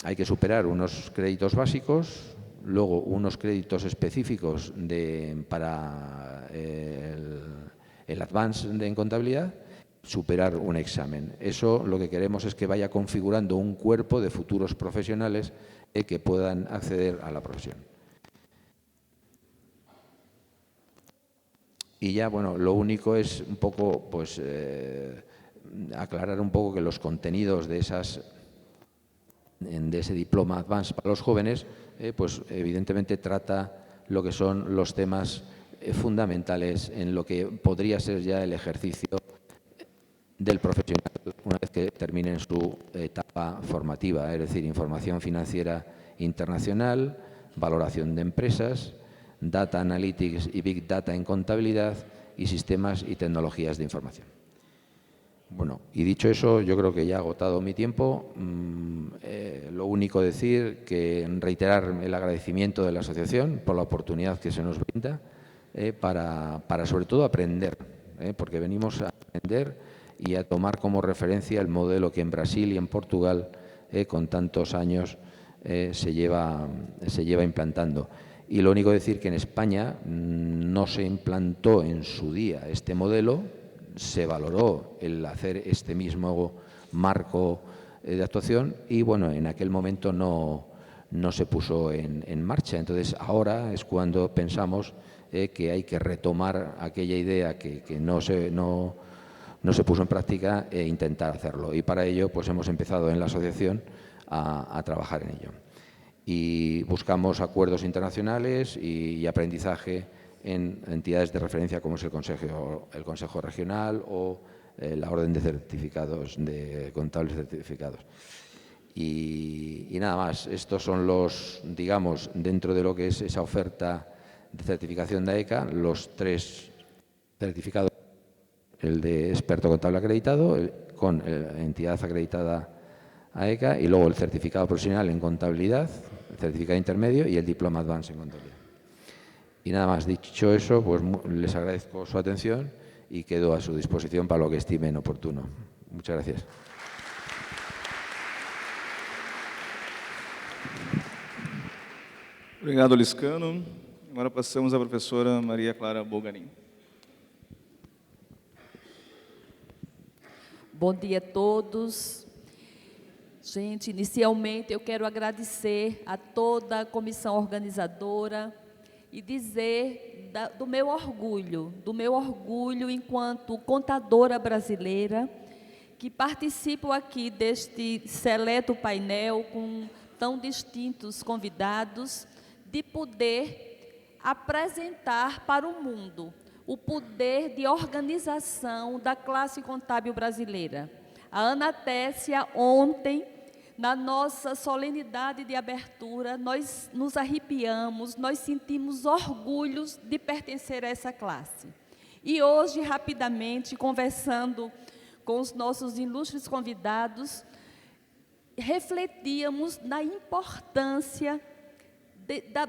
Hay que superar unos créditos básicos, luego unos créditos específicos para el Advance en contabilidad, superar un examen. Eso lo que queremos es que vaya configurando un cuerpo de futuros profesionales que puedan acceder a la profesión. Y ya, bueno, lo único es un poco, pues, aclarar un poco que los contenidos de ese diploma Advance para los jóvenes, pues evidentemente trata lo que son los temas fundamentales en lo que podría ser ya el ejercicio del profesional una vez que terminen su etapa formativa, es decir, información financiera internacional, valoración de empresas, data analytics y big data en contabilidad y sistemas y tecnologías de información. Bueno, y dicho eso, yo creo que ya he agotado mi tiempo. Lo único decir que reiterar el agradecimiento de la asociación por la oportunidad que se nos brinda para sobre todo aprender, porque venimos a aprender y a tomar como referencia el modelo que en Brasil y en Portugal con tantos años se lleva implantando. Y lo único decir que en España no se implantó en su día este modelo, se valoró el hacer este mismo marco de actuación y, bueno, en aquel momento no se puso en marcha. Entonces, ahora es cuando pensamos que hay que retomar aquella idea que no se puso en práctica e intentar hacerlo. Y para ello, pues hemos empezado en la asociación a trabajar en ello. Y buscamos acuerdos internacionales y aprendizaje en entidades de referencia como es el Consejo Regional o la Orden de Certificados, de Contables Certificados. Y nada más, estos son los, digamos, dentro de lo que es esa oferta de certificación de AECA, los 3 certificados, el de experto contable acreditado, con entidad acreditada AECA, y luego el certificado profesional en contabilidad, el certificado intermedio y el diploma advance en contabilidad. Y nada más, dicho eso, pues les agradezco su atención y quedo a su disposición para lo que estimen oportuno. Muchas gracias. Obrigado, Liscano. Agora passamos à professora Maria Clara Bulgarin. Bom dia a todos. Gente, inicialmente eu quero agradecer a toda a comissão organizadora e dizer do meu orgulho enquanto contadora brasileira, que participo aqui deste seleto painel com tão distintos convidados, de poder apresentar para o mundo o poder de organização da classe contábil brasileira. A Ana Tessia, ontem, na nossa solenidade de abertura, nós nos arrepiamos, nós sentimos orgulhos de pertencer a essa classe. E hoje, rapidamente, conversando com os nossos ilustres convidados, refletíamos na importância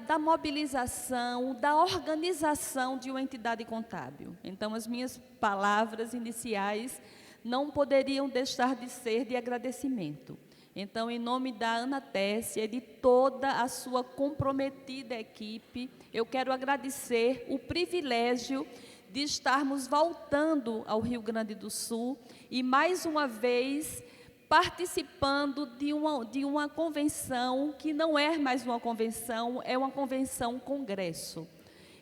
da mobilização, da organização de uma entidade contábil. Então, as minhas palavras iniciais não poderiam deixar de ser de agradecimento. Então, em nome da Ana Tessia e de toda a sua comprometida equipe, eu quero agradecer o privilégio de estarmos voltando ao Rio Grande do Sul e, mais uma vez, participando de uma convenção que não é mais uma convenção, é uma convenção-congresso.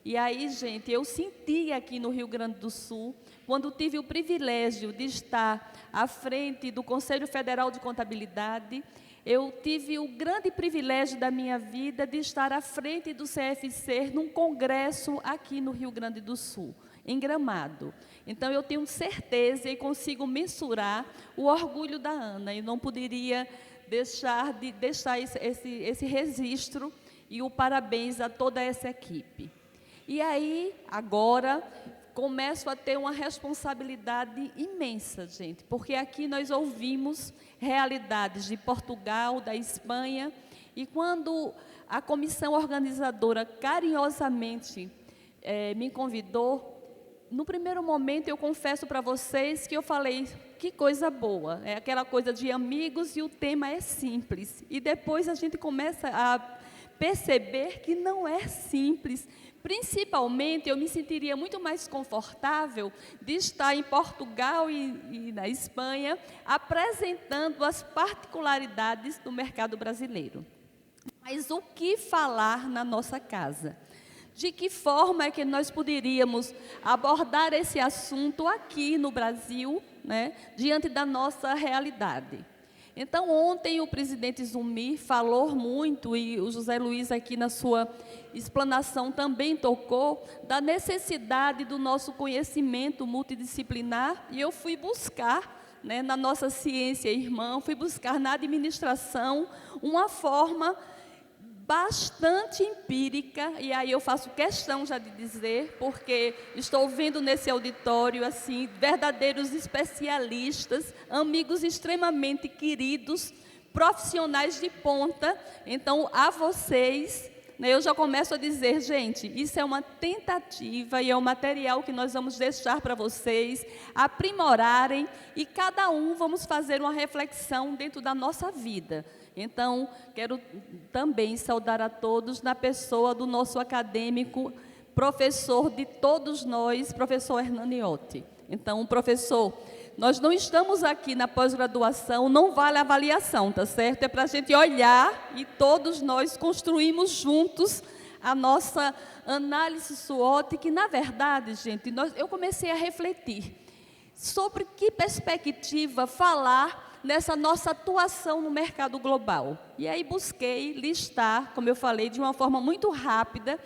E aí, gente, eu senti aqui no Rio Grande do Sul, quando tive o privilégio de estar à frente do Conselho Federal de Contabilidade, eu tive o grande privilégio da minha vida de estar à frente do CFC num congresso aqui no Rio Grande do Sul, em Gramado. Então, eu tenho certeza e consigo mensurar o orgulho da Ana, e não poderia deixar esse registro e o parabéns a toda essa equipe. E aí, agora, começo a ter uma responsabilidade imensa, gente, porque aqui nós ouvimos realidades de Portugal, da Espanha, e quando a comissão organizadora carinhosamente me convidou, no primeiro momento eu confesso para vocês que eu falei, que coisa boa, é aquela coisa de amigos e o tema é simples. E depois a gente começa a perceber que não é simples. Principalmente, eu me sentiria muito mais confortável de estar em Portugal e na Espanha, apresentando as particularidades do mercado brasileiro. Mas o que falar na nossa casa? De que forma é que nós poderíamos abordar esse assunto aqui no Brasil, né, diante da nossa realidade? Então, ontem o presidente Zumir falou muito, e o José Luiz aqui na sua explanação também tocou, da necessidade do nosso conhecimento multidisciplinar, e eu fui buscar né, na nossa ciência irmã, fui buscar na administração uma forma bastante empírica, e aí eu faço questão já de dizer, porque estou vendo nesse auditório, assim, verdadeiros especialistas, amigos extremamente queridos, profissionais de ponta. Então, a vocês, né, eu já começo a dizer, gente, isso é uma tentativa e é um material que nós vamos deixar para vocês aprimorarem, e cada um vamos fazer uma reflexão dentro da nossa vida. Então, quero também saudar a todos na pessoa do nosso acadêmico, professor de todos nós, professor Hernaniotti. Então, professor, nós não estamos aqui na pós-graduação, não vale avaliação, tá certo? É para a gente olhar e todos nós construímos juntos a nossa análise SWOT, que, na verdade, gente, eu comecei a refletir sobre que perspectiva falar nessa nossa atuação no mercado global. E aí busquei listar, como eu falei, de uma forma muito rápida,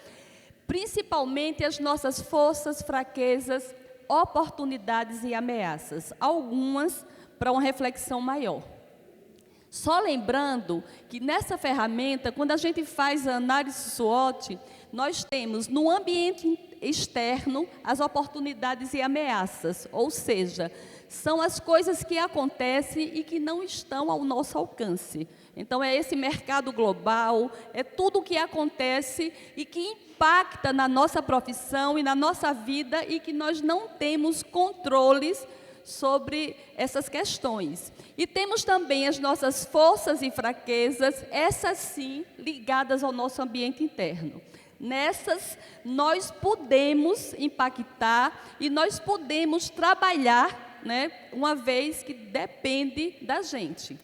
principalmente as nossas forças, fraquezas, oportunidades e ameaças, algumas para uma reflexão maior. Só lembrando que nessa ferramenta, quando a gente faz a análise SWOT, nós temos no ambiente externo as oportunidades e ameaças, ou seja, são as coisas que acontecem e que não estão ao nosso alcance. Então, é esse mercado global, é tudo o que acontece e que impacta na nossa profissão e na nossa vida e que nós não temos controles sobre essas questões. E temos também as nossas forças e fraquezas, essas sim, ligadas ao nosso ambiente interno. Nessas, nós podemos impactar e nós podemos trabalhar, né, uma vez que depende da gente.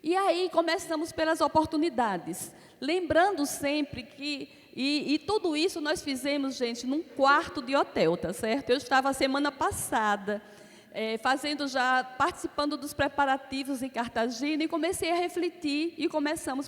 E aí começamos pelas oportunidades, lembrando sempre que, e tudo isso nós fizemos, gente, num quarto de hotel, tá certo? Eu estava a semana passada, participando dos preparativos em Cartagena, e comecei a refletir, e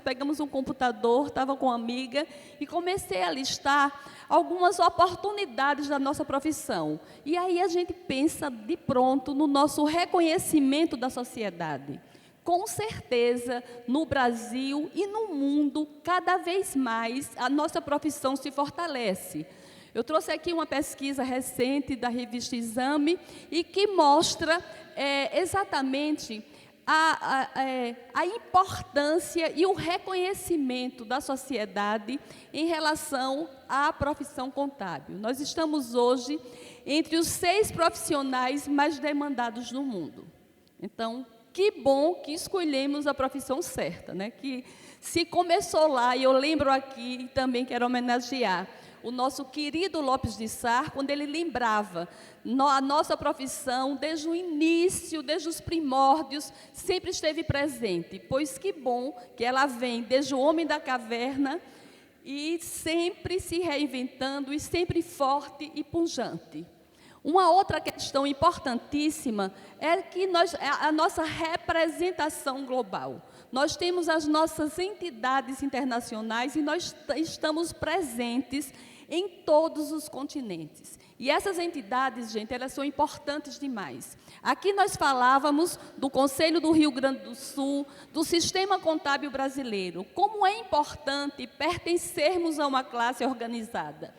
pegamos um computador, estava com uma amiga, e comecei a listar algumas oportunidades da nossa profissão. E aí a gente pensa de pronto no nosso reconhecimento da sociedade. Com certeza, no Brasil e no mundo, cada vez mais, a nossa profissão se fortalece. Eu trouxe aqui uma pesquisa recente da revista Exame e que mostra exatamente a importância e o reconhecimento da sociedade em relação à profissão contábil. Nós estamos hoje entre os 6 profissionais mais demandados no mundo. Então, que bom que escolhemos a profissão certa, né? Que se começou lá, e eu lembro aqui, e também quero homenagear o nosso querido Lopes de Sá, quando ele lembrava, a nossa profissão, desde o início, desde os primórdios, sempre esteve presente, pois que bom que ela vem desde o homem da caverna e sempre se reinventando e sempre forte e pujante. Uma outra questão importantíssima é que a nossa representação global. Nós temos as nossas entidades internacionais e nós estamos presentes em todos os continentes. E essas entidades, gente, elas são importantes demais. Aqui nós falávamos do Conselho do Rio Grande do Sul, do Sistema Contábil Brasileiro. Como é importante pertencermos a uma classe organizada.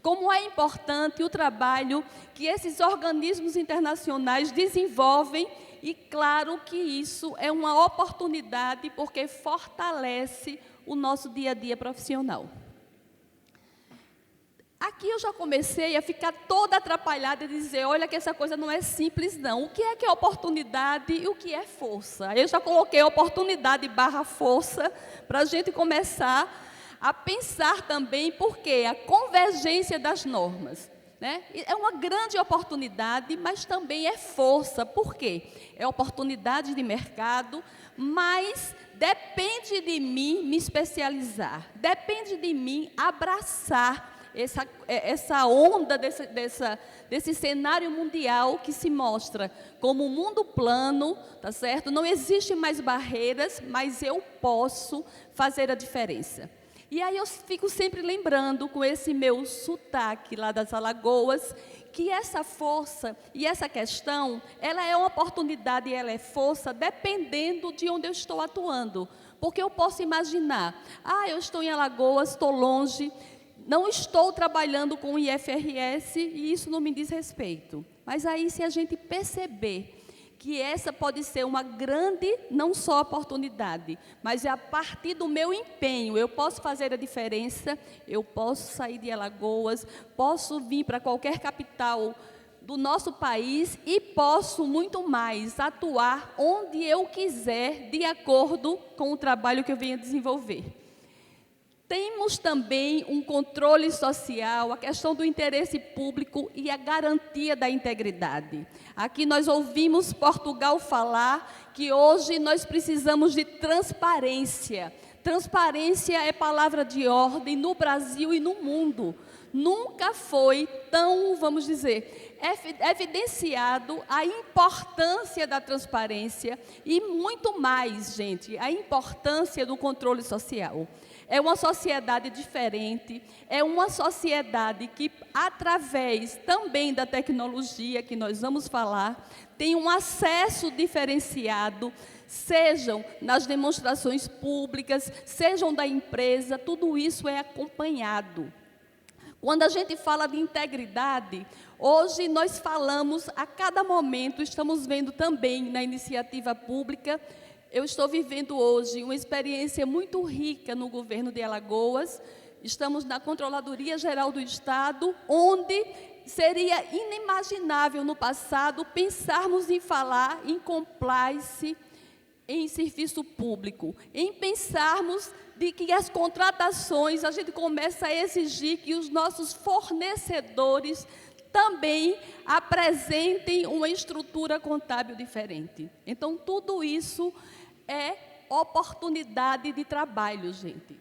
Como é importante o trabalho que esses organismos internacionais desenvolvem, e claro que isso é uma oportunidade porque fortalece o nosso dia a dia profissional. Aqui eu já comecei a ficar toda atrapalhada e dizer, olha que essa coisa não é simples não. O que é oportunidade e o que é força? Eu já coloquei oportunidade / força para a gente começar a pensar também, porque a convergência das normas, né? É uma grande oportunidade, mas também é força. Por quê? É oportunidade de mercado, mas depende de mim me especializar, depende de mim abraçar essa onda desse cenário mundial que se mostra como um mundo plano, tá certo? Não existe mais barreiras, mas eu posso fazer a diferença. E aí eu fico sempre lembrando, com esse meu sotaque lá das Alagoas, que essa força e essa questão, ela é uma oportunidade e ela é força dependendo de onde eu estou atuando. Porque eu posso imaginar, eu estou em Alagoas, estou longe, não estou trabalhando com o IFRS e isso não me diz respeito. Mas aí, se a gente perceber que essa pode ser uma grande, não só oportunidade, mas é a partir do meu empenho, eu posso fazer a diferença, eu posso sair de Alagoas, posso vir para qualquer capital do nosso país e posso muito mais atuar onde eu quiser, de acordo com o trabalho que eu venho desenvolver. Temos também um controle social, a questão do interesse público e a garantia da integridade. Aqui nós ouvimos Portugal falar que hoje nós precisamos de transparência. Transparência é palavra de ordem no Brasil e no mundo. Nunca foi tão, vamos dizer, evidenciado a importância da transparência e muito mais, gente, a importância do controle social. É uma sociedade diferente, é uma sociedade que, através também da tecnologia que nós vamos falar, tem um acesso diferenciado, sejam nas demonstrações públicas, sejam da empresa, tudo isso é acompanhado. Quando a gente fala de integridade, hoje nós falamos, a cada momento, estamos vendo também na iniciativa pública. Eu estou vivendo hoje uma experiência muito rica no governo de Alagoas. Estamos na Controladoria Geral do Estado, onde seria inimaginável no passado pensarmos em falar em compliance em serviço público, em pensarmos de que as contratações, a gente começa a exigir que os nossos fornecedores também apresentem uma estrutura contábil diferente. Então, tudo isso é oportunidade de trabalho, gente.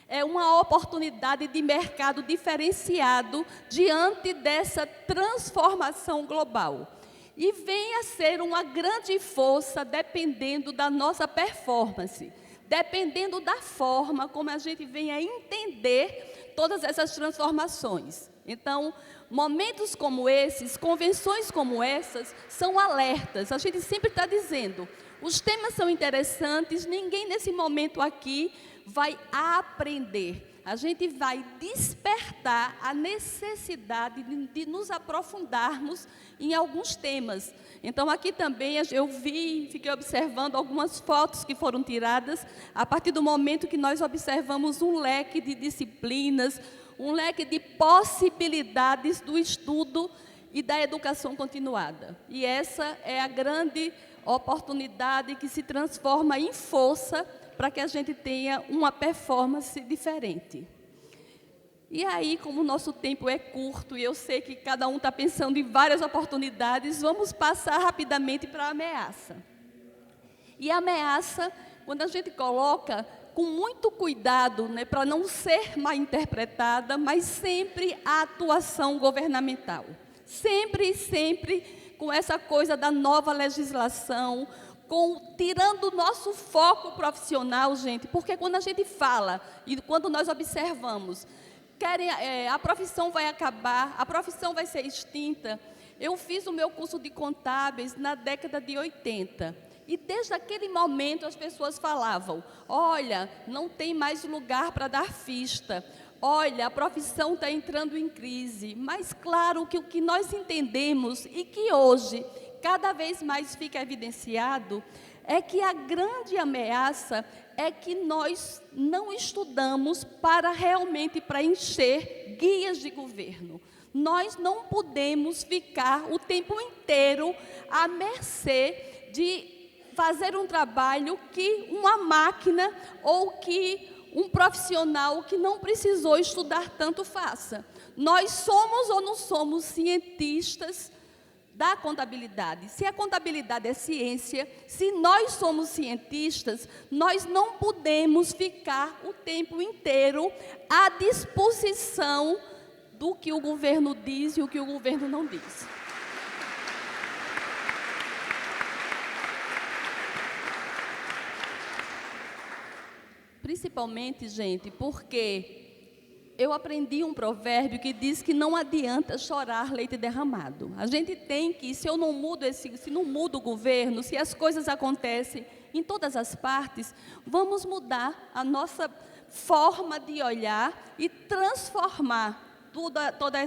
É uma oportunidade de mercado diferenciado diante dessa transformação global. E vem a ser uma grande força dependendo da nossa performance, dependendo da forma como a gente vem a entender todas essas transformações. Então, momentos como esses, convenções como essas, são alertas. A gente sempre está dizendo, os temas são interessantes, ninguém nesse momento aqui vai aprender. A gente vai despertar a necessidade de nos aprofundarmos em alguns temas. Então, aqui também eu fiquei observando algumas fotos que foram tiradas a partir do momento que nós observamos um leque de disciplinas, um leque de possibilidades do estudo e da educação continuada. E essa é a grande oportunidade que se transforma em força para que a gente tenha uma performance diferente. E aí, como o nosso tempo é curto, e eu sei que cada um está pensando em várias oportunidades, vamos passar rapidamente para a ameaça. E a ameaça, quando a gente coloca com muito cuidado, né, para não ser mal interpretada, mas sempre a atuação governamental. Sempre com essa coisa da nova legislação, tirando o nosso foco profissional, gente, porque quando a gente fala e quando nós observamos, a profissão vai acabar, a profissão vai ser extinta. Eu fiz o meu curso de contábeis na década de 80 e desde aquele momento as pessoas falavam, olha, não tem mais lugar para dar ficha, olha, a profissão está entrando em crise. Mas claro que o que nós entendemos e que hoje cada vez mais fica evidenciado, é que a grande ameaça é que nós não estudamos para realmente preencher guias de governo. Nós não podemos ficar o tempo inteiro à mercê de fazer um trabalho que uma máquina ou que um profissional que não precisou estudar tanto faça. Nós somos ou não somos cientistas da contabilidade. Se a contabilidade é ciência, se nós somos cientistas, nós não podemos ficar o tempo inteiro à disposição do que o governo diz e o que o governo não diz. Principalmente, gente, porque eu aprendi um provérbio que diz que não adianta chorar leite derramado. A gente tem que, se não muda o governo, se as coisas acontecem em todas as partes, vamos mudar a nossa forma de olhar e transformar toda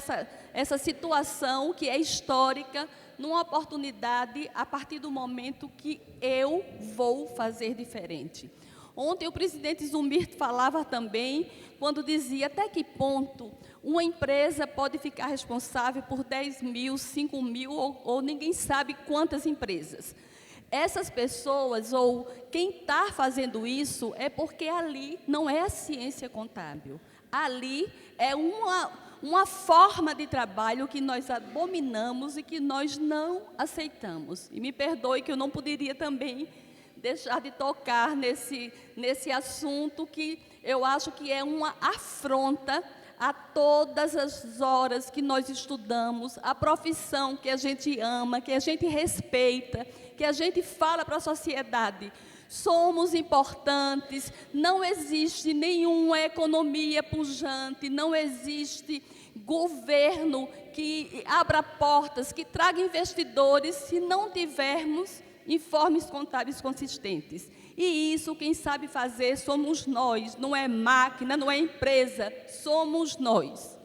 essa situação que é histórica numa oportunidade a partir do momento que eu vou fazer diferente. Ontem o presidente Zumir falava também, quando dizia até que ponto uma empresa pode ficar responsável por 10 mil, 5 mil ou ninguém sabe quantas empresas. Essas pessoas ou quem está fazendo isso é porque ali não é a ciência contábil. Ali é uma forma de trabalho que nós abominamos e que nós não aceitamos. E me perdoe que eu não poderia também deixar de tocar nesse assunto que eu acho que é uma afronta a todas as horas que nós estudamos, a profissão que a gente ama, que a gente respeita, que a gente fala para a sociedade. Somos importantes, não existe nenhuma economia pujante, não existe governo que abra portas, que traga investidores, se não tivermos informes contábeis consistentes. E isso quem sabe fazer somos nós, não é máquina, não é empresa, somos nós.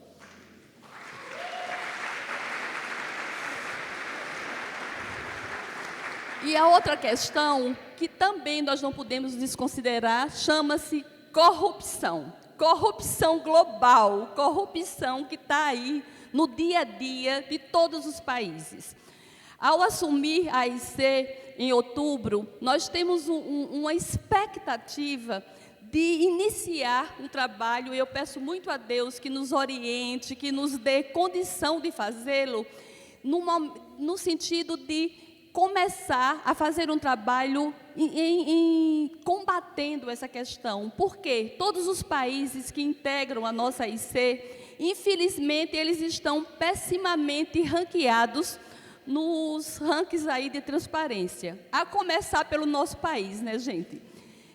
E a outra questão, que também nós não podemos desconsiderar, chama-se corrupção. Corrupção global, corrupção que está aí no dia a dia de todos os países. Ao assumir a AIC em outubro, nós temos uma expectativa de iniciar um trabalho, e eu peço muito a Deus que nos oriente, que nos dê condição de fazê-lo, no sentido de começar a fazer um trabalho combatendo essa questão. Porque todos os países que integram a nossa AIC, infelizmente, eles estão pessimamente ranqueados nos rankings aí de transparência. A começar pelo nosso país, né, gente?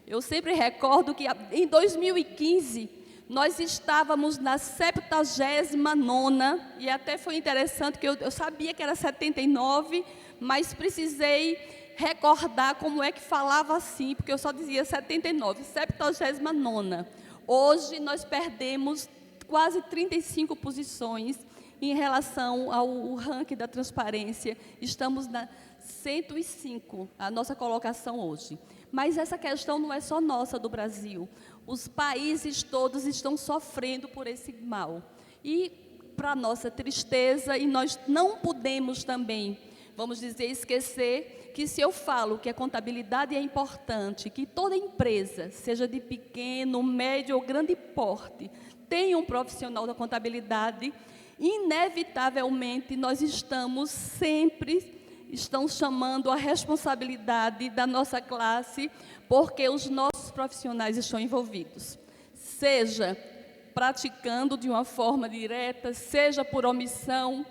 Eu sempre recordo que em 2015, nós estávamos na 79ª, e até foi interessante que eu sabia que era 79, mas precisei recordar como é que falava assim, porque eu só dizia 79, 79ª. Hoje nós perdemos quase 35 posições em relação ao ranking da transparência. Estamos na 105, a nossa colocação hoje. Mas essa questão não é só nossa, do Brasil. Os países todos estão sofrendo por esse mal. E, para nossa tristeza, e nós não podemos também, vamos dizer, esquecer que se eu falo que a contabilidade é importante, que toda empresa, seja de pequeno, médio ou grande porte, tenha um profissional da contabilidade, inevitavelmente nós estamos chamando a responsabilidade da nossa classe, porque os nossos profissionais estão envolvidos, seja praticando de uma forma direta, seja por omissão.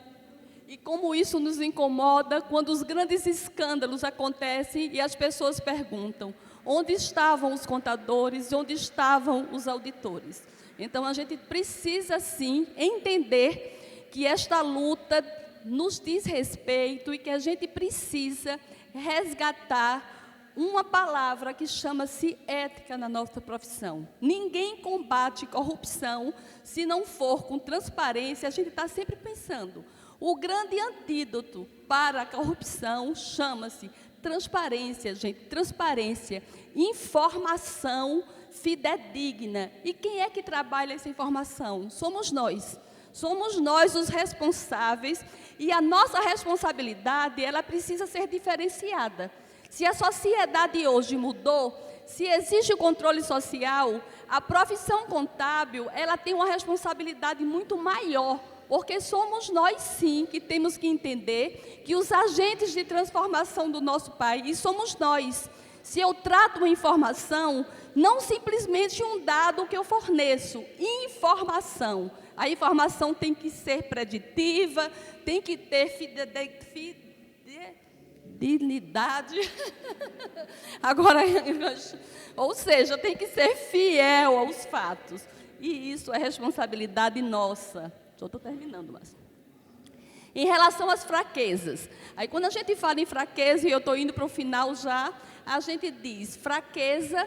E como isso nos incomoda quando os grandes escândalos acontecem e as pessoas perguntam: onde estavam os contadores, onde estavam os auditores? Então, a gente precisa, sim, entender que esta luta nos diz respeito e que a gente precisa resgatar uma palavra que chama-se ética na nossa profissão. Ninguém combate corrupção se não for com transparência. A gente está sempre pensando. O grande antídoto para a corrupção chama-se transparência, gente. Transparência, informação fidedigna. E quem é que trabalha essa informação? Somos nós. Somos nós os responsáveis, e a nossa responsabilidade, ela precisa ser diferenciada. Se a sociedade hoje mudou, se existe o controle social, a profissão contábil, ela tem uma responsabilidade muito maior, porque somos nós, sim, que temos que entender que os agentes de transformação do nosso país somos nós. Se eu trato uma informação, não simplesmente um dado que eu forneço, informação. A informação tem que ser preditiva, tem que ter fidelidade. Agora, ou seja, tem que ser fiel aos fatos. E isso é responsabilidade nossa. Só estou terminando, mas... Em relação às fraquezas, aí quando a gente fala em fraqueza, e eu estou indo para o final já, a gente diz fraqueza,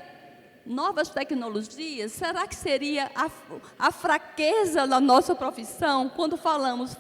novas tecnologias, será que seria a fraqueza da nossa profissão? Quando falamos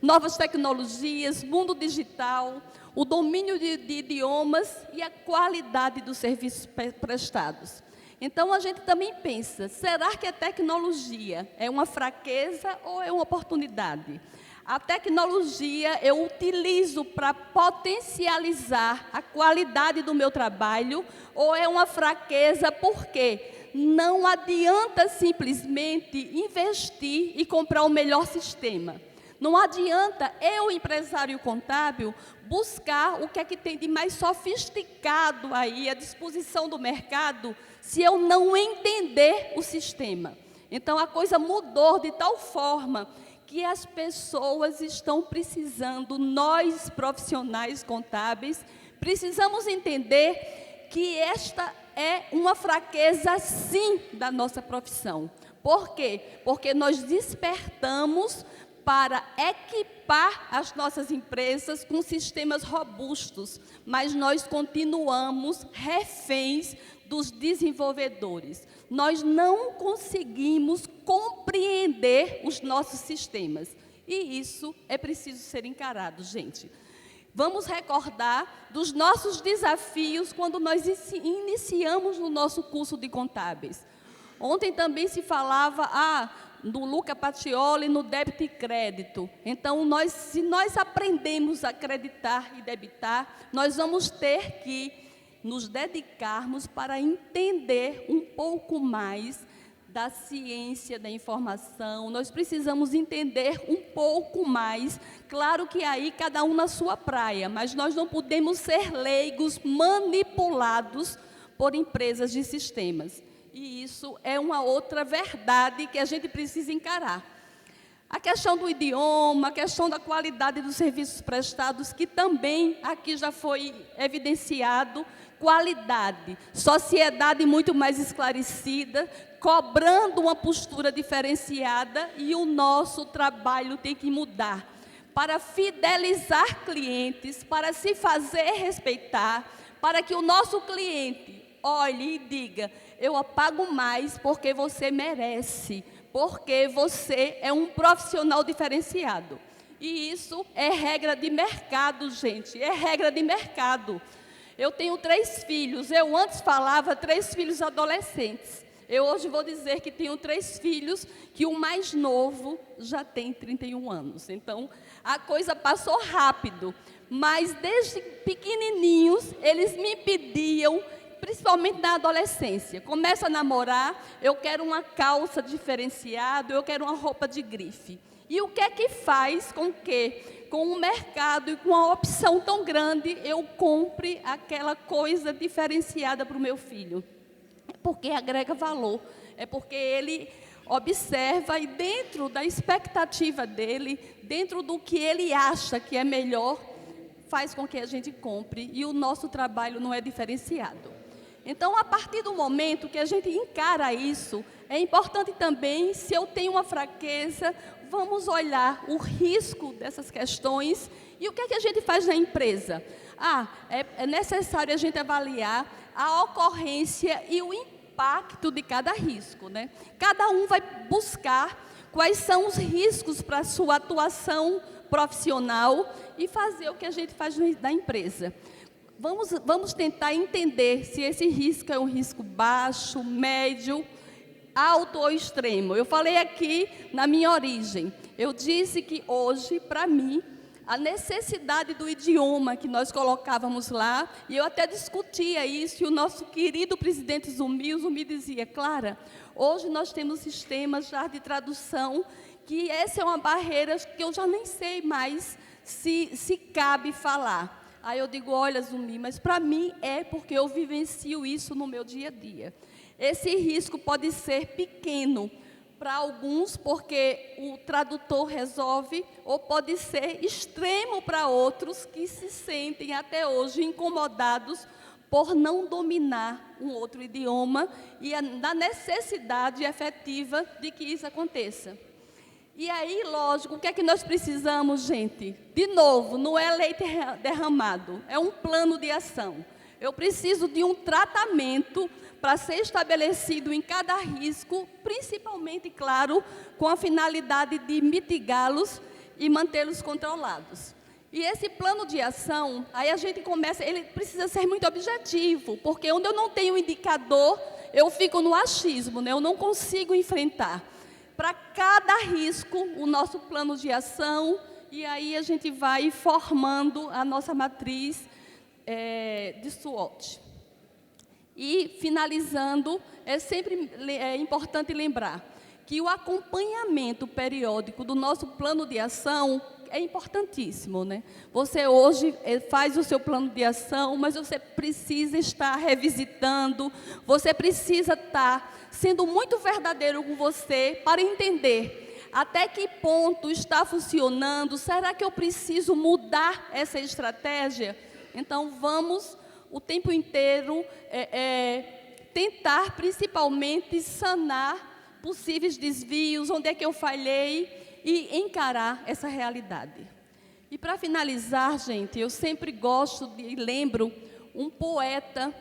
novas tecnologias, mundo digital, o domínio de idiomas e a qualidade dos serviços prestados. Então, a gente também pensa, será que a tecnologia é uma fraqueza ou é uma oportunidade? A tecnologia eu utilizo para potencializar a qualidade do meu trabalho ou é uma fraqueza porque não adianta simplesmente investir e comprar o melhor sistema. Não adianta eu, empresário contábil, buscar o que é que tem de mais sofisticado aí à disposição do mercado se eu não entender o sistema. Então, a coisa mudou de tal forma que as pessoas estão precisando, nós profissionais contábeis, precisamos entender que esta é uma fraqueza, sim, da nossa profissão. Por quê? Porque nós despertamos para equipar as nossas empresas com sistemas robustos, mas nós continuamos reféns dos desenvolvedores. Nós não conseguimos compreender os nossos sistemas. E isso é preciso ser encarado, gente. Vamos recordar dos nossos desafios quando nós iniciamos no nosso curso de contábeis. Ontem também se falava do Luca Pacioli no débito e crédito. Então, se nós aprendemos a creditar e debitar, nós vamos ter que nos dedicarmos para entender um pouco mais da ciência da informação. Nós precisamos entender um pouco mais. Claro que aí cada um na sua praia, mas nós não podemos ser leigos manipulados por empresas de sistemas. E isso é uma outra verdade que a gente precisa encarar. A questão do idioma, a questão da qualidade dos serviços prestados, que também aqui já foi evidenciado, qualidade, sociedade muito mais esclarecida, cobrando uma postura diferenciada e o nosso trabalho tem que mudar para fidelizar clientes, para se fazer respeitar, para que o nosso cliente olhe e diga, eu pago mais porque você merece, porque você é um profissional diferenciado. E isso é regra de mercado, gente, é regra de mercado. Eu tenho 3 filhos, eu antes falava 3 filhos adolescentes. Eu hoje vou dizer que tenho 3 filhos, que o mais novo já tem 31 anos. Então, a coisa passou rápido, mas desde pequenininhos, eles me pediam, principalmente na adolescência, começa a namorar, eu quero uma calça diferenciada, eu quero uma roupa de grife. E o que é que faz com que, com o mercado e com a opção tão grande, eu compre aquela coisa diferenciada para o meu filho? É porque agrega valor, é porque ele observa e dentro da expectativa dele, dentro do que ele acha que é melhor, faz com que a gente compre e o nosso trabalho não é diferenciado. Então, a partir do momento que a gente encara isso, é importante também, se eu tenho uma fraqueza, vamos olhar o risco dessas questões e o que é que a gente faz na empresa. É necessário a gente avaliar a ocorrência e o impacto de cada risco, né? Cada um vai buscar quais são os riscos para a sua atuação profissional e fazer o que a gente faz na empresa. Vamos tentar entender se esse risco é um risco baixo, médio, alto ou extremo. Eu falei aqui na minha origem, eu disse que hoje, para mim, a necessidade do idioma que nós colocávamos lá, e eu até discutia isso, e o nosso querido presidente Zumilson me dizia, Clara, hoje nós temos sistemas já de tradução, que essa é uma barreira que eu já nem sei mais se cabe falar. Aí eu digo, olha, Zumi, mas para mim é porque eu vivencio isso no meu dia a dia. Esse risco pode ser pequeno para alguns, porque o tradutor resolve, ou pode ser extremo para outros que se sentem até hoje incomodados por não dominar um outro idioma e da necessidade efetiva de que isso aconteça. E aí, lógico, o que é que nós precisamos, gente? De novo, não é leite derramado, é um plano de ação. Eu preciso de um tratamento para ser estabelecido em cada risco, principalmente, claro, com a finalidade de mitigá-los e mantê-los controlados. E esse plano de ação, aí a gente começa, ele precisa ser muito objetivo, porque onde eu não tenho indicador, eu fico no achismo, né? Eu não consigo enfrentar. Para cada risco, o nosso plano de ação, e aí a gente vai formando a nossa matriz de SWOT. E, finalizando, é sempre importante lembrar que o acompanhamento periódico do nosso plano de ação é importantíssimo, né? Você hoje faz o seu plano de ação, mas você precisa estar revisitando, você precisa estar sendo muito verdadeiro com você para entender até que ponto está funcionando, será que eu preciso mudar essa estratégia? Então, vamos o tempo inteiro tentar, principalmente, sanar possíveis desvios, onde é que eu falhei, e encarar essa realidade. E para finalizar, gente, eu sempre gosto e lembro um poeta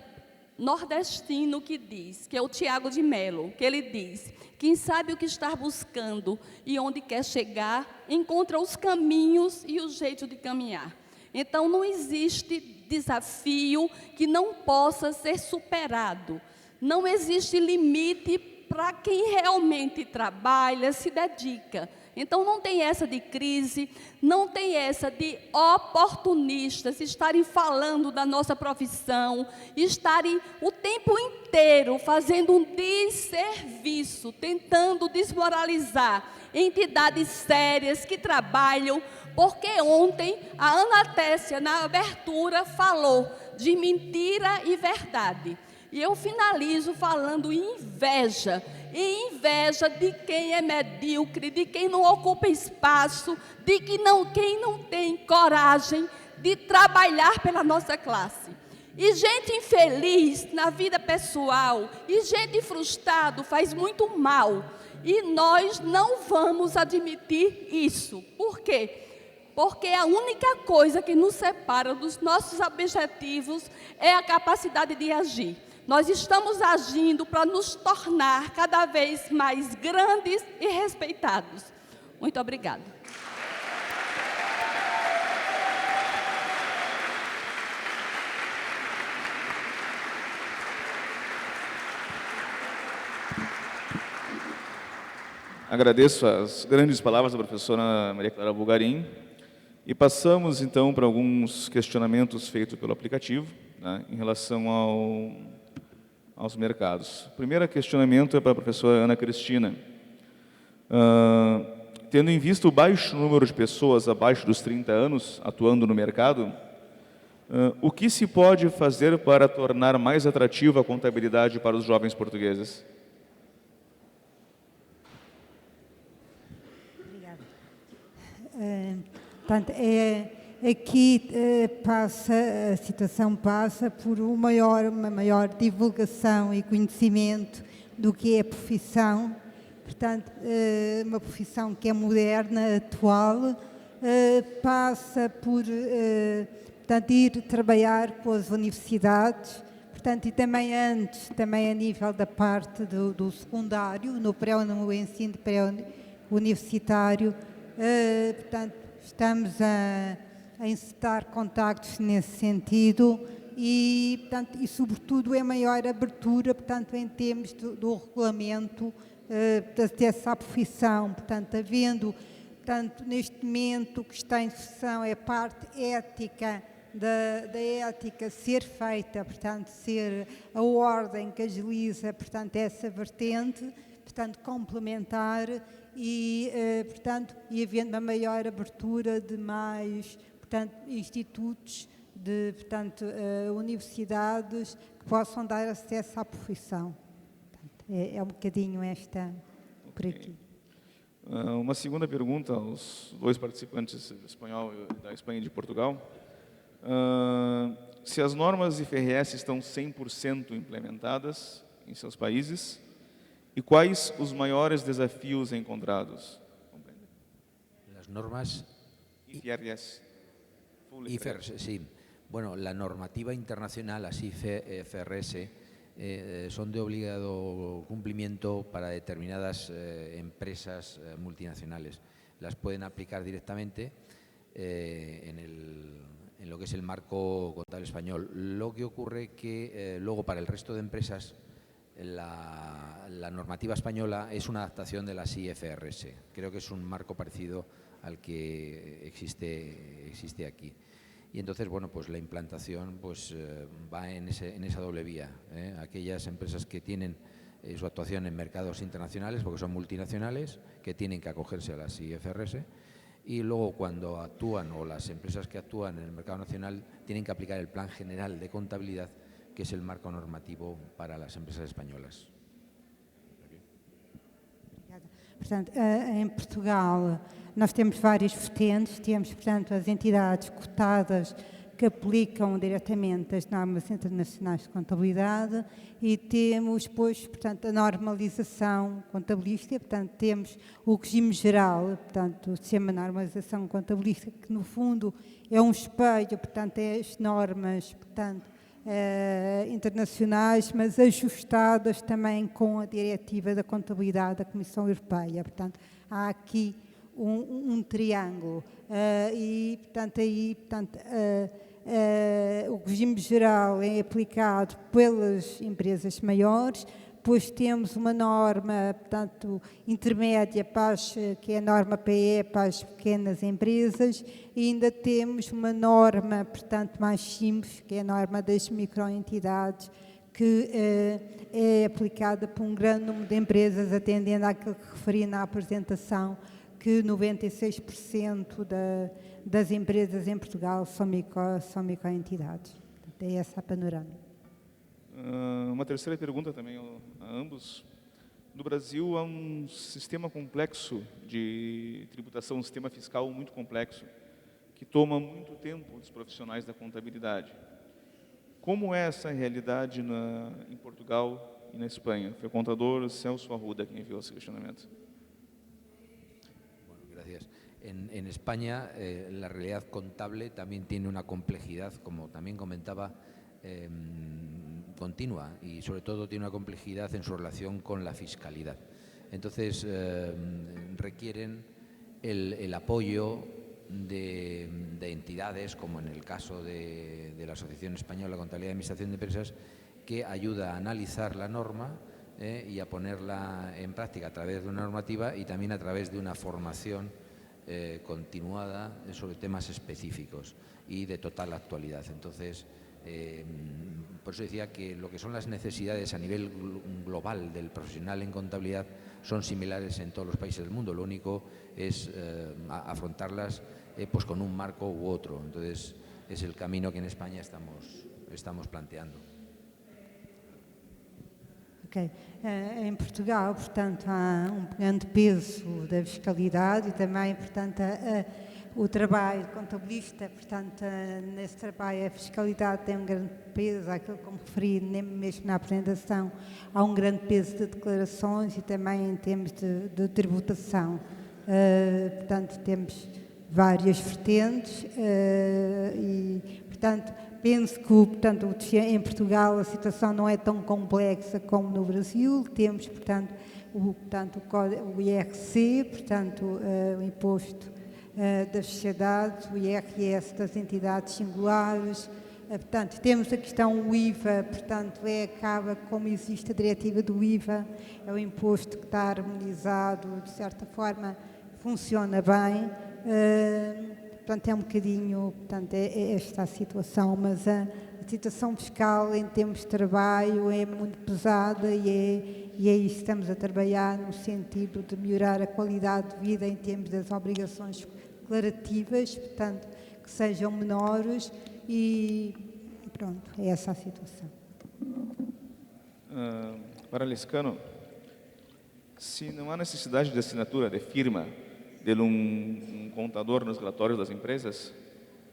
nordestino que diz, que é o Tiago de Mello, que ele diz: quem sabe o que está buscando e onde quer chegar, encontra os caminhos e o jeito de caminhar. Então, não existe desafio que não possa ser superado. Não existe limite para quem realmente trabalha, se dedica. Então, não tem essa de crise, não tem essa de oportunistas estarem falando da nossa profissão, estarem o tempo inteiro fazendo um desserviço, tentando desmoralizar entidades sérias que trabalham, porque ontem a Ana Tessia, na abertura, falou de mentira e verdade. E eu finalizo falando em inveja. E inveja de quem é medíocre, de quem não ocupa espaço, de quem não tem coragem de trabalhar pela nossa classe. E gente infeliz na vida pessoal, e gente frustrada faz muito mal. E nós não vamos admitir isso. Por quê? Porque a única coisa que nos separa dos nossos objetivos é a capacidade de agir. Nós estamos agindo para nos tornar cada vez mais grandes e respeitados. Muito obrigada. Agradeço as grandes palavras da professora Maria Clara Bulgarim e passamos, então, para alguns questionamentos feitos pelo aplicativo, né, em relação aos mercados. O primeiro questionamento é para a professora Ana Cristina. Tendo em vista o baixo número de pessoas abaixo dos 30 anos atuando no mercado, o que se pode fazer para tornar mais atrativa a contabilidade para os jovens portugueses? Obrigada. Portanto, aqui a situação passa por uma maior divulgação e conhecimento do que é a profissão. Portanto, uma profissão que é moderna, atual, passa por portanto, ir trabalhar com as universidades, portanto, e também antes, também a nível da parte do secundário, no ensino pré-universitário, portanto, estamos a encetar contactos nesse sentido e, portanto, e sobretudo é maior abertura, portanto, em termos do regulamento de acesso à profissão, portanto, havendo, portanto, neste momento o que está em discussão é a parte ética da ética ser feita, portanto, ser a ordem que agiliza, portanto, essa vertente, portanto, complementar e, portanto, e havendo uma maior abertura de mais, portanto, institutos, de, portanto, universidades que possam dar acesso à profissão. Portanto, é um bocadinho esta por aqui. Uma segunda pergunta aos dois participantes, espanhol da Espanha e de Portugal. se as normas IFRS estão 100% implementadas em seus países e quais os maiores desafios encontrados. Las normas IFRS. IFRS, sí. Bueno, la normativa internacional, las IFRS, son de obligado cumplimiento para determinadas empresas multinacionales. Las pueden aplicar directamente en lo que es el marco contable español. Lo que ocurre que luego para el resto de empresas la normativa española es una adaptación de las IFRS. Creo que es un marco parecido al que existe aquí. Y entonces, bueno, pues la implantación pues, va en esa doble vía. Aquellas empresas que tienen su actuación en mercados internacionales, porque son multinacionales, que tienen que acogerse a las IFRS, y luego cuando actúan, o las empresas que actúan en el mercado nacional, tienen que aplicar el Plan General de Contabilidad, que es el marco normativo para las empresas españolas. Portanto, em Portugal, nós temos várias vertentes, temos, portanto, as entidades cotadas que aplicam diretamente as normas internacionais de contabilidade e temos, depois, portanto, a normalização contabilística, portanto, temos o regime geral, portanto, o sistema de normalização contabilística, que, no fundo, é um espelho, portanto, é as normas, portanto, internacionais, mas ajustadas também com a diretiva da contabilidade da Comissão Europeia. Portanto, há aqui um triângulo e, portanto, aí, portanto, o regime geral é aplicado pelas empresas maiores, depois temos uma norma, portanto, intermédia, que é a norma PE para as pequenas empresas, e ainda temos uma norma, portanto, mais simples, que é a norma das microentidades, que é aplicada por um grande número de empresas, atendendo àquilo que referi na apresentação, que 96% das empresas em Portugal são microentidades. Portanto, é essa a panorâmica. Uma terceira pergunta também a ambos. No Brasil há um sistema complexo de tributação, um sistema fiscal muito complexo, que toma muito tempo dos profissionais da contabilidade. Como é essa realidade em Portugal e na Espanha? Foi o contador Celso Arruda quem enviou esse questionamento. Bueno, gracias. En España la realidad contable también tiene una complejidad, como también comentaba, continua, y sobre todo tiene una complejidad en su relación con la fiscalidad. Entonces requieren el apoyo de entidades, como en el caso de la Asociación Española de Contabilidad y Administración de Empresas, que ayuda a analizar la norma y a ponerla en práctica a través de una normativa y también a través de una formación continuada sobre temas específicos y de total actualidad. Entonces, por eso decía que lo que son las necesidades a nivel global del profesional en contabilidad son similares en todos los países del mundo. Lo único es afrontarlas pues con un marco u otro. Entonces, es el camino que en España estamos planteando. Ok. Em Portugal, portanto, há grande peso da fiscalidade e também, portanto, o trabalho contabilista, portanto, nesse trabalho a fiscalidade tem um grande peso, aquilo como referi mesmo na apresentação, há um grande peso de declarações e também em termos de tributação. Portanto, temos várias vertentes e, portanto, penso que portanto, em Portugal a situação não é tão complexa como no Brasil. Temos, portanto, o IRC, portanto, o Imposto das Sociedades, o IRS das entidades singulares. Portanto, temos a questão do IVA, portanto, acaba como existe a diretiva do IVA, é um imposto que está harmonizado, de certa forma, funciona bem. Portanto, é um bocadinho, portanto, é esta a situação, mas a situação fiscal em termos de trabalho é muito pesada e é isso que estamos a trabalhar no sentido de melhorar a qualidade de vida em termos das obrigações declarativas, portanto, que sejam menores e pronto, é essa a situação. Para Lescano, se não há necessidade de assinatura de firma de um contador nos relatórios das empresas,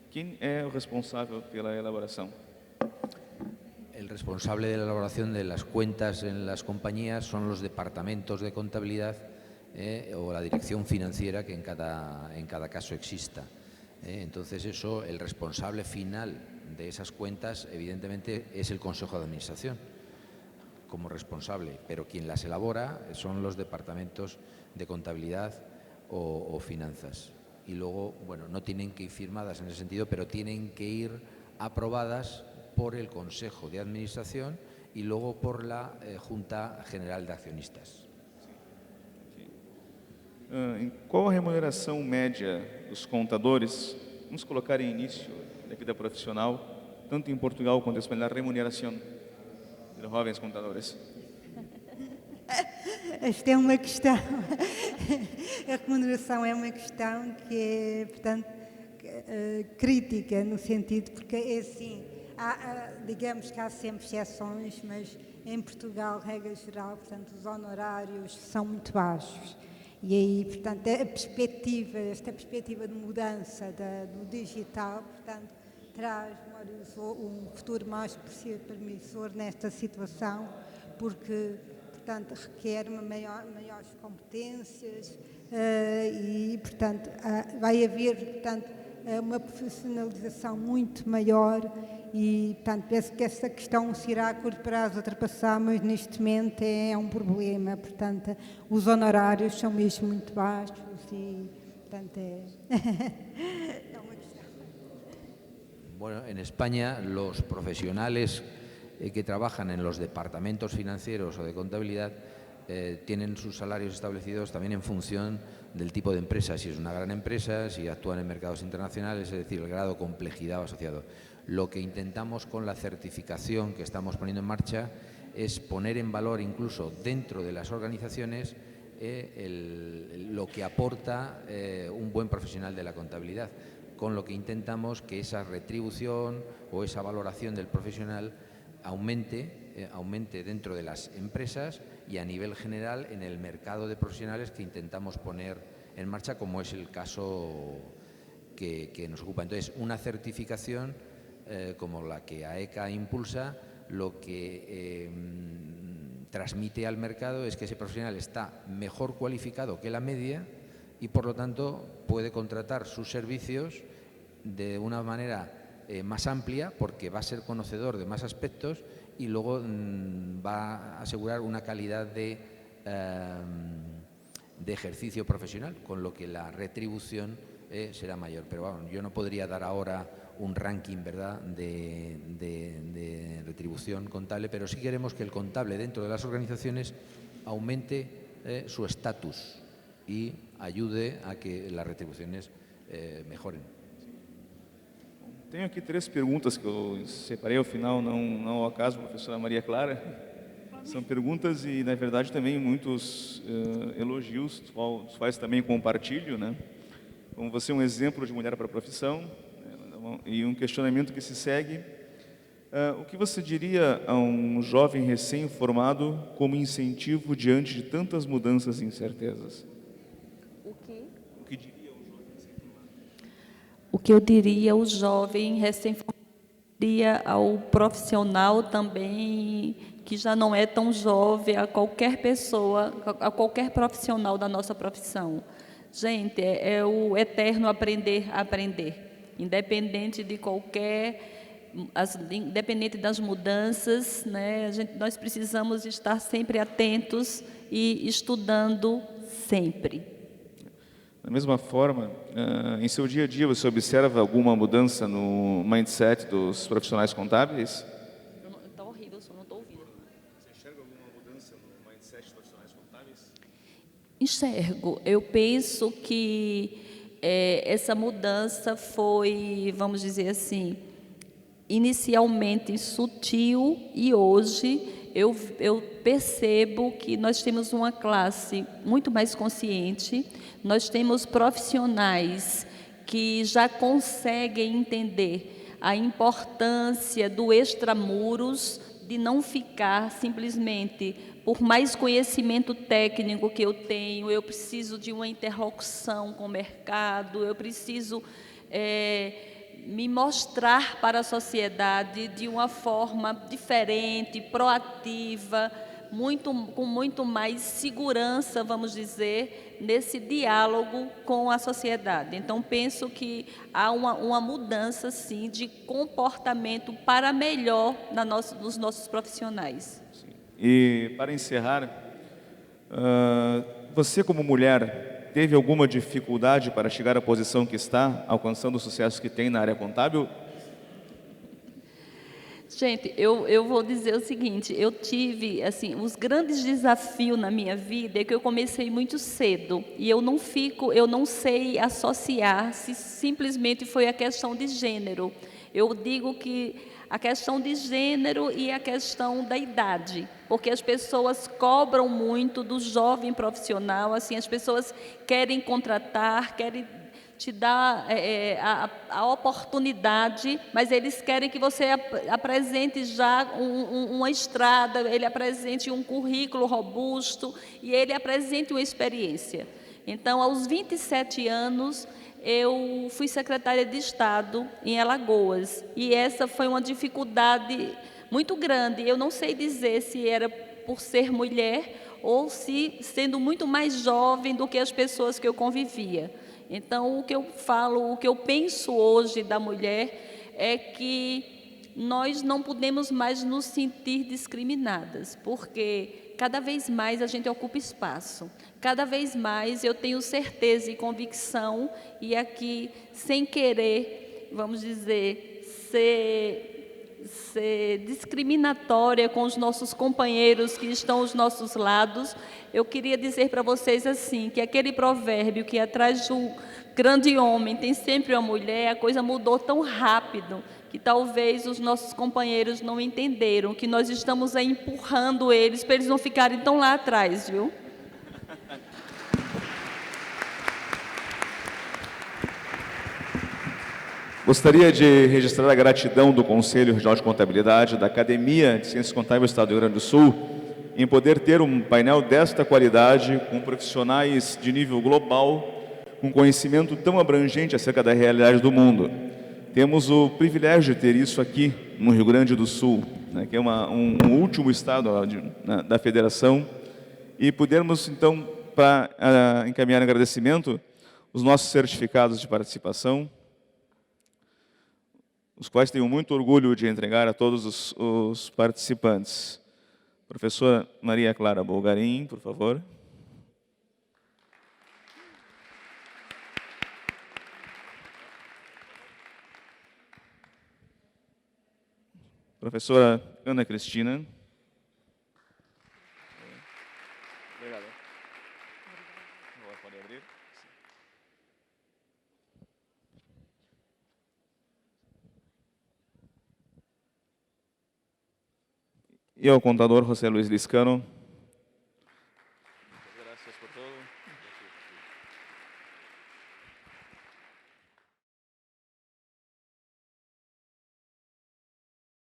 quem é o responsável pela elaboração? responsable de la elaboración de las cuentas en las compañías son los departamentos de contabilidad o la dirección financiera que en cada caso exista. Entonces eso, el responsable final de esas cuentas evidentemente es el Consejo de Administración como responsable, pero quien las elabora son los departamentos de contabilidad o finanzas. Y luego, bueno, no tienen que ir firmadas en ese sentido, pero tienen que ir aprobadas por el Consejo de Administración y luego por la Junta General de Accionistas. Qual a remuneração média dos contadores? Vamos colocar em início da vida profissional, tanto em Portugal quanto em Espanha, a remuneração de jovens contadores. Esta é uma questão, a remuneração é uma questão que é, portanto, crítica no sentido, porque é assim, digamos que há sempre exceções, mas em Portugal, regra geral, portanto, os honorários são muito baixos. E aí, portanto, esta perspectiva de mudança do digital, portanto, traz um futuro mais promissor nesta situação, porque, portanto, requer maiores competências e, portanto, vai haver, portanto, uma profissionalização muito maior e, portanto, penso que essa questão se irá a curto prazo ultrapassar, mas neste momento é um problema. Portanto, os honorários são mesmo muito baixos e, portanto, é uma questão. Bueno, en España los profesionales que trabajan en los departamentos financieros o de contabilidad tienen sus salarios establecidos también en función del tipo de empresa, si es una gran empresa, si actúan en mercados internacionales, es decir, el grado de complejidad asociado. Lo que intentamos con la certificación que estamos poniendo en marcha es poner en valor incluso dentro de las organizaciones lo que aporta un buen profesional de la contabilidad, con lo que intentamos que esa retribución o esa valoración del profesional aumente dentro de las empresas y a nivel general en el mercado de profesionales que intentamos poner en marcha, como es el caso que nos ocupa. Entonces, una certificación como la que AECA impulsa, lo que transmite al mercado es que ese profesional está mejor cualificado que la media y, por lo tanto, puede contratar sus servicios de una manera más amplia porque va a ser conocedor de más aspectos y luego va a asegurar una calidad de ejercicio profesional, con lo que la retribución será mayor. Pero bueno, yo no podría dar ahora un ranking, ¿verdad?, de retribución contable, pero sí queremos que el contable dentro de las organizaciones aumente su estatus y ayude a que las retribuciones mejoren. Tenho aqui 3 perguntas que eu separei ao final, não ao acaso, professora Maria Clara. São perguntas e, na verdade, também muitos elogios, dos quais também compartilho, né? Como você é um exemplo de mulher para a profissão, né? E um questionamento que se segue. O que você diria a um jovem recém-formado como incentivo diante de tantas mudanças e incertezas? O que eu diria ao jovem recém-formado, diria ao profissional também, que já não é tão jovem, a qualquer pessoa, a qualquer profissional da nossa profissão. Gente, é o eterno aprender a aprender, independente de independente das mudanças, né? Nós precisamos estar sempre atentos e estudando sempre. Da mesma forma, em seu dia a dia, você observa alguma mudança no mindset dos profissionais contábeis? Está horrível, só não estou ouvindo. Você enxerga alguma mudança no mindset dos profissionais contábeis? Enxergo. Eu penso que essa mudança foi, vamos dizer assim, inicialmente sutil e hoje eu percebo que nós temos uma classe muito mais consciente, nós temos profissionais que já conseguem entender a importância do extramuros, de não ficar simplesmente, por mais conhecimento técnico que eu tenho, eu preciso de uma interlocução com o mercado, eu preciso me mostrar para a sociedade de uma forma diferente, proativa, com muito mais segurança, vamos dizer, nesse diálogo com a sociedade. Então, penso que há uma mudança, sim, de comportamento para melhor dos nossos profissionais. E, para encerrar, você como mulher teve alguma dificuldade para chegar à posição que está, alcançando o sucesso que tem na área contábil? Gente, eu vou dizer o seguinte, eu tive, assim, os grandes desafios na minha vida é que eu comecei muito cedo e eu não sei associar se simplesmente foi a questão de gênero. Eu digo que a questão de gênero e a questão da idade, porque as pessoas cobram muito do jovem profissional, assim, as pessoas querem contratar, querem te dar a oportunidade, mas eles querem que você apresente já uma estrada, ele apresente um currículo robusto e ele apresente uma experiência. Então, aos 27 anos, eu fui secretária de Estado em Alagoas e essa foi uma dificuldade muito grande. Eu não sei dizer se era por ser mulher ou se sendo muito mais jovem do que as pessoas que eu convivia. Então, o que eu falo, o que eu penso hoje da mulher é que nós não podemos mais nos sentir discriminadas, porque cada vez mais a gente ocupa espaço. Cada vez mais eu tenho certeza e convicção, e aqui, sem querer, vamos dizer, ser discriminatória com os nossos companheiros que estão aos nossos lados, eu queria dizer para vocês assim, que aquele provérbio que atrás do grande homem tem sempre uma mulher, a coisa mudou tão rápido que talvez os nossos companheiros não entenderam, que nós estamos aí empurrando eles para eles não ficarem tão lá atrás, viu? Gostaria de registrar a gratidão do Conselho Regional de Contabilidade, da Academia de Ciências Contábeis do Estado do Rio Grande do Sul, em poder ter um painel desta qualidade, com profissionais de nível global, com conhecimento tão abrangente acerca da realidade do mundo. Temos o privilégio de ter isso aqui no Rio Grande do Sul, né, que é um último estado da federação, e podermos, então, para encaminhar agradecimento, os nossos certificados de participação, os quais tenho muito orgulho de entregar a todos os participantes. Professora Maria Clara Bulgarim, por favor. Professora Ana Cristina. Obrigado. Pode abrir. E ao contador José Luiz Liscano.